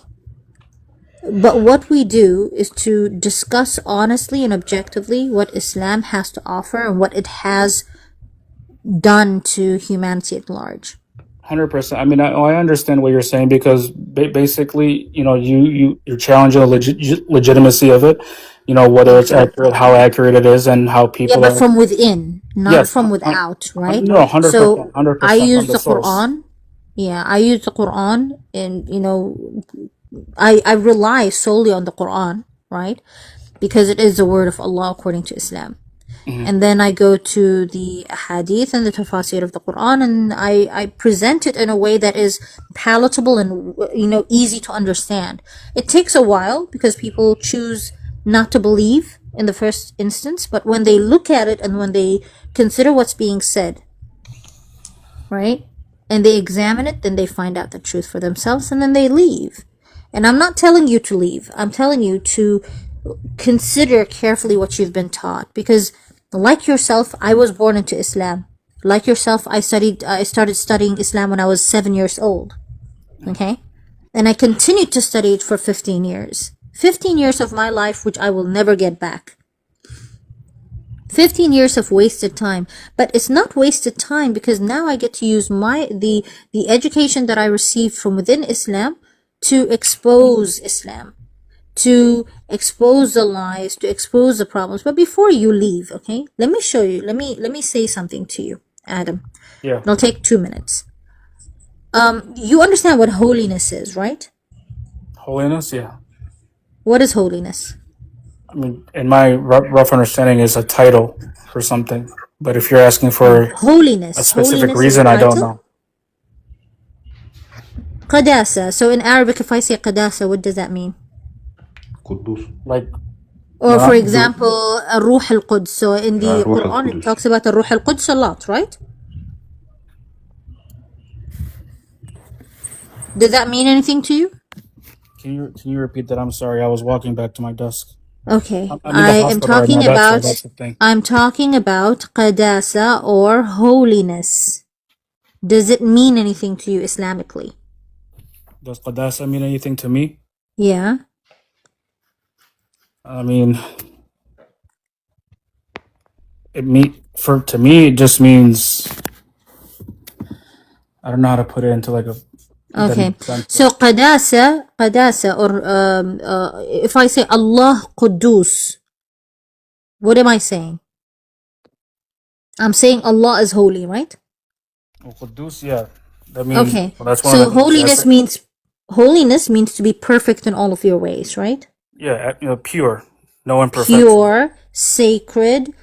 But what we do is to discuss honestly and objectively what Islam has to offer and what it has done to humanity at large. 100%. I mean, I understand what you're saying because basically, you know, you're challenging the legitimacy of it. You know, whether it's Exactly. accurate, how accurate it is, and how Yeah, people but are. from within, not Yes, from without, right? no, 100%, So I 100% from use the the source. Quran. Yeah, I use the Quran and, I rely solely on the Quran, right? Because it is the word of Allah according to Islam. Mhm. And then I go to the hadith and the tafsir of the Quran and I present it in a way that is palatable and, easy to understand. It takes a while because people choose not to believe in the first instance, but when they look at it and when they consider what's being said, right? And they examine it, then they find out the truth for themselves and then they leave. And I'm not telling you to leave. I'm telling you to consider carefully what you've been taught because like yourself, I was born into Islam. Like yourself, I started studying Islam when I was 7 years old. Okay? And I continued to study it for 15 years. 15 years of my life which I will never get back. 15 years of wasted time, but it's not wasted time because now I get to use the education that I received from within Islam to expose Islam, to expose the lies, to expose the problems. But before you leave, okay, let me show you. Let me say something to you, Adam. Yeah, It'll take 2 minutes. You understand what holiness is, right? holiness. Yeah, What is holiness? I mean, in my rough understanding, is a title for something. But if you're asking for a specific Holiness is a reason, I don't title. know. Qadasa. So in Arabic, if I say qadasa, what does that mean? قدوس. Like, Or no, for example, Ruh al-Quds. So in the روح Quran, it القدس. talks about the Ruh al-Quds a lot, right? Does that mean anything to you? can you repeat that? I'm sorry, I was walking back to my desk. Okay, I'm in the I am hospital right now. talking That's about the thing. qadasa or holiness. Does it mean anything to you Islamically? Does qadasa mean anything to me? Yeah. I mean, to me it just means, I don't know how to put it into like a Okay. sense. So qadasa, or if I say Allah Quddus, what am I saying? I'm saying Allah is holy, right? Qudus, yeah, that means, Okay. well, that's one So of the holiness means to be perfect in all of your ways, right? yeah, pure, no imperfection. Pure, sacred,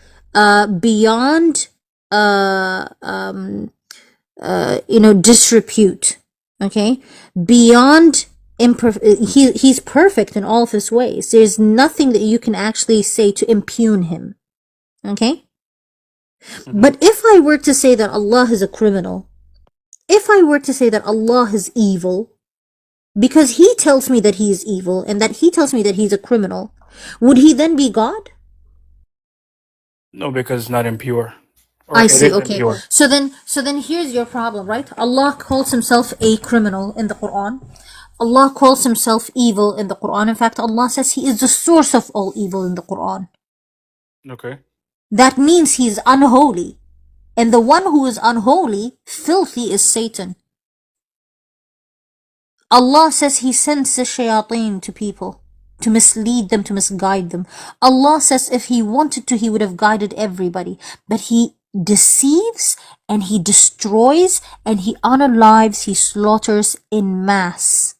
beyond disrepute. Okay? Beyond he's perfect in all of his ways. There's nothing that you can actually say to impugn him. Okay? But if I were to say that Allah is a criminal, if I were to say that Allah is evil, because he tells me that he is evil and that he tells me that he's a criminal, would he then be God? No, because it's not impure, or I it see. is Okay. impure. So then here's your problem, right? Allah calls himself a criminal in the Quran. Allah calls himself evil in the Quran. In fact, Allah says he is the source of all evil in the Quran. Okay. That means he is unholy. And the one who is unholy, filthy, is Satan. Allah says he sends the shayateen to people to mislead them, to misguide them. Allah says if he wanted to, he would have guided everybody. But he deceives and he destroys and he unalives, he slaughters in mass.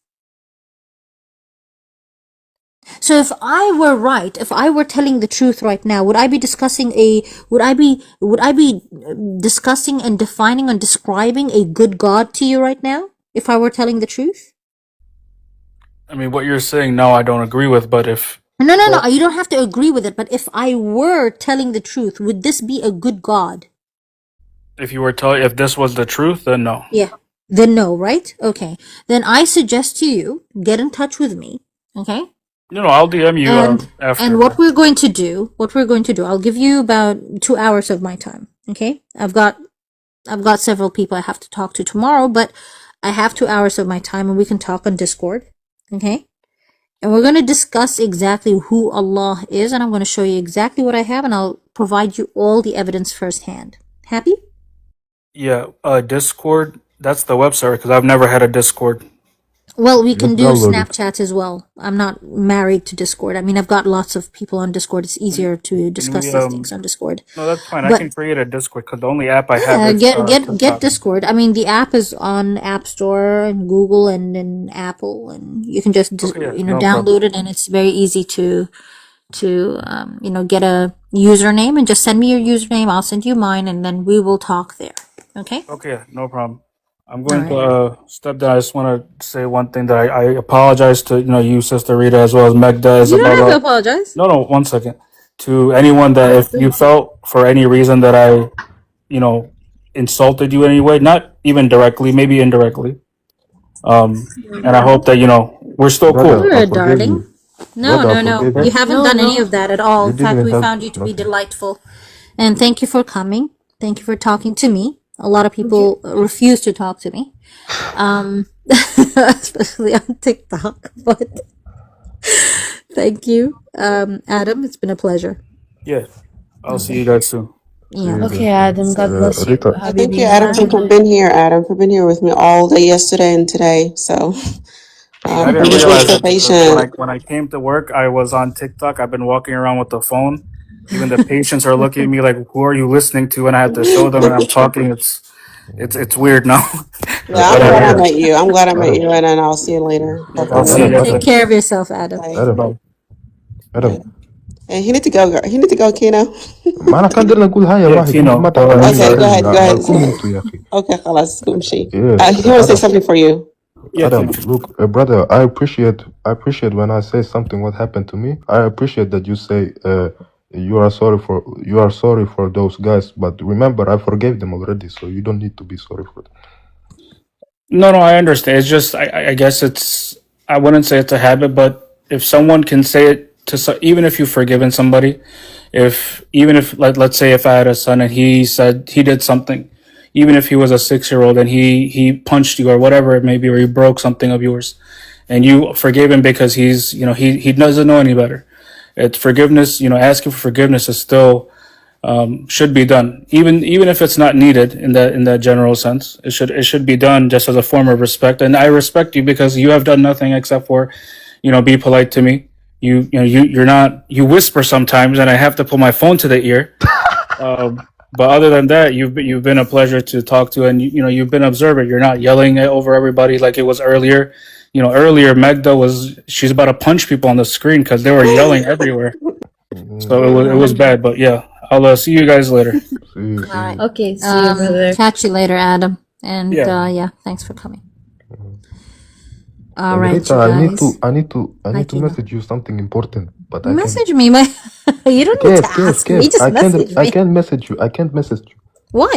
So if I were right, if I were telling the truth right now, would I be discussing discussing and defining and describing a good God to you right now? If I were telling the truth? I mean, what you're saying now, I don't agree with, but No, you don't have to agree with it, but if I were telling the truth, would this be a good God? if you were telling, if this was the truth, then no. Yeah. Then no, right? Okay. Then I suggest to you, get in touch with me, okay? No, I'll DM you after. And what we're going to do, I'll give you about 2 hours of my time. Okay, I've got several people I have to talk to tomorrow, but I have 2 hours of my time, and we can talk on Discord. Okay, and we're going to discuss exactly who Allah is, and I'm going to show you exactly what I have, and I'll provide you all the evidence firsthand. Happy? Yeah, Discord. That's the website because I've never had a Discord. Well, we can Just do download it. Snapchat as well. I'm not married to Discord. I mean, I've got lots of people on Discord. It's easier to Can discuss we? these things on Discord. No, that's fine. I But can create a Discord because the only app I have yeah, is get TikTok. Discord. I mean, the app is on App Store and Google and Apple, and you can just Okay, yeah, no download problem. it, and it's very easy to get a username and just send me your username. I'll send you mine, and then we will talk there. Okay? Okay, yeah, no problem. I'm All going right. to step down. I just want to say one thing that I apologize to you, Sister Rita, as well as Megda, You don't have to Isabella. apologize. No, 1 second. To anyone that if you felt for any reason that I, insulted you in any way, not even directly, maybe indirectly. And I hope that we're still cool. Brother, You're I a forgave darling. you. No, Brother, I no, no. forgave You you. haven't No, done any no. of that at all. You In fact, didn't we have found you to be nothing. delightful. And thank you for coming. Thank you for talking to me. A lot of people refuse to talk to me, especially on TikTok. But thank you, Adam. It's been a pleasure. Yeah, I'll see you Okay. guys soon. See Yeah. you Okay, guys. Adam. God bless you, Rita, Thank you, Habibi. Adam, for Bye. being here. Adam, for being here with me all day yesterday and today. So, Yeah, I and didn't just being realize so it because patient. when I came to work, I was on TikTok. I've been walking around with the phone. Even the patients are looking at me like, "Who are you listening to?" And I have to show them, and I'm talking. It's weird now. Yeah, I'm But glad I yeah, met you. I'm glad I met Adam, you, and then I'll see you later. I'll see you Hopefully. guys Take later. care of yourself, Adam. Bye. Adam, Bye. Yeah. Adam. Hey, he need to go, girl. He need to go, Kino. ما أنا كان قدرنا نقول هاي Yeah, واحد أنت Kino. ما تعطينيش Okay, go علم ahead. Go ahead. مالكم أنتوا يا أخي. Okay, خلاص. امشي. Yeah, He want to say Adam. something for you. Yeah, Adam, Kino. look, brother, I appreciate when I say something what happened to me. I appreciate that you say you are sorry for those guys, but remember I forgave them already, so you don't need to be sorry for them. No, I understand. It's just I guess I wouldn't say it's a habit, but if someone can say it even if you've forgiven somebody, even if let's say if I had a son and he said he did something, even if he was a 6-year-old and he punched you or whatever it may be, or he broke something of yours, and you forgave him because he doesn't know any better. It's forgiveness. Asking for forgiveness is still should be done, even if it's not needed in that general sense. It should be done just as a form of respect, and I respect you because you have done nothing except for, be polite to me. You're not. You whisper sometimes, and I have to put my phone to the ear. But other than that, you've been a pleasure to talk to, and you've been observant. You're not yelling over everybody like it was earlier. Earlier Magda she's about to punch people on the screen because they were yelling everywhere. So it was bad, but yeah, I'll see you guys later. See you. All right. Okay, see you, brother. Catch you later, Adam. And Yeah. thanks for coming. All And right, Rita, you I need guys. to Kino. message you something important, but I can't. Message me. You don't need to ask me. Just message me. I can't message you. Why?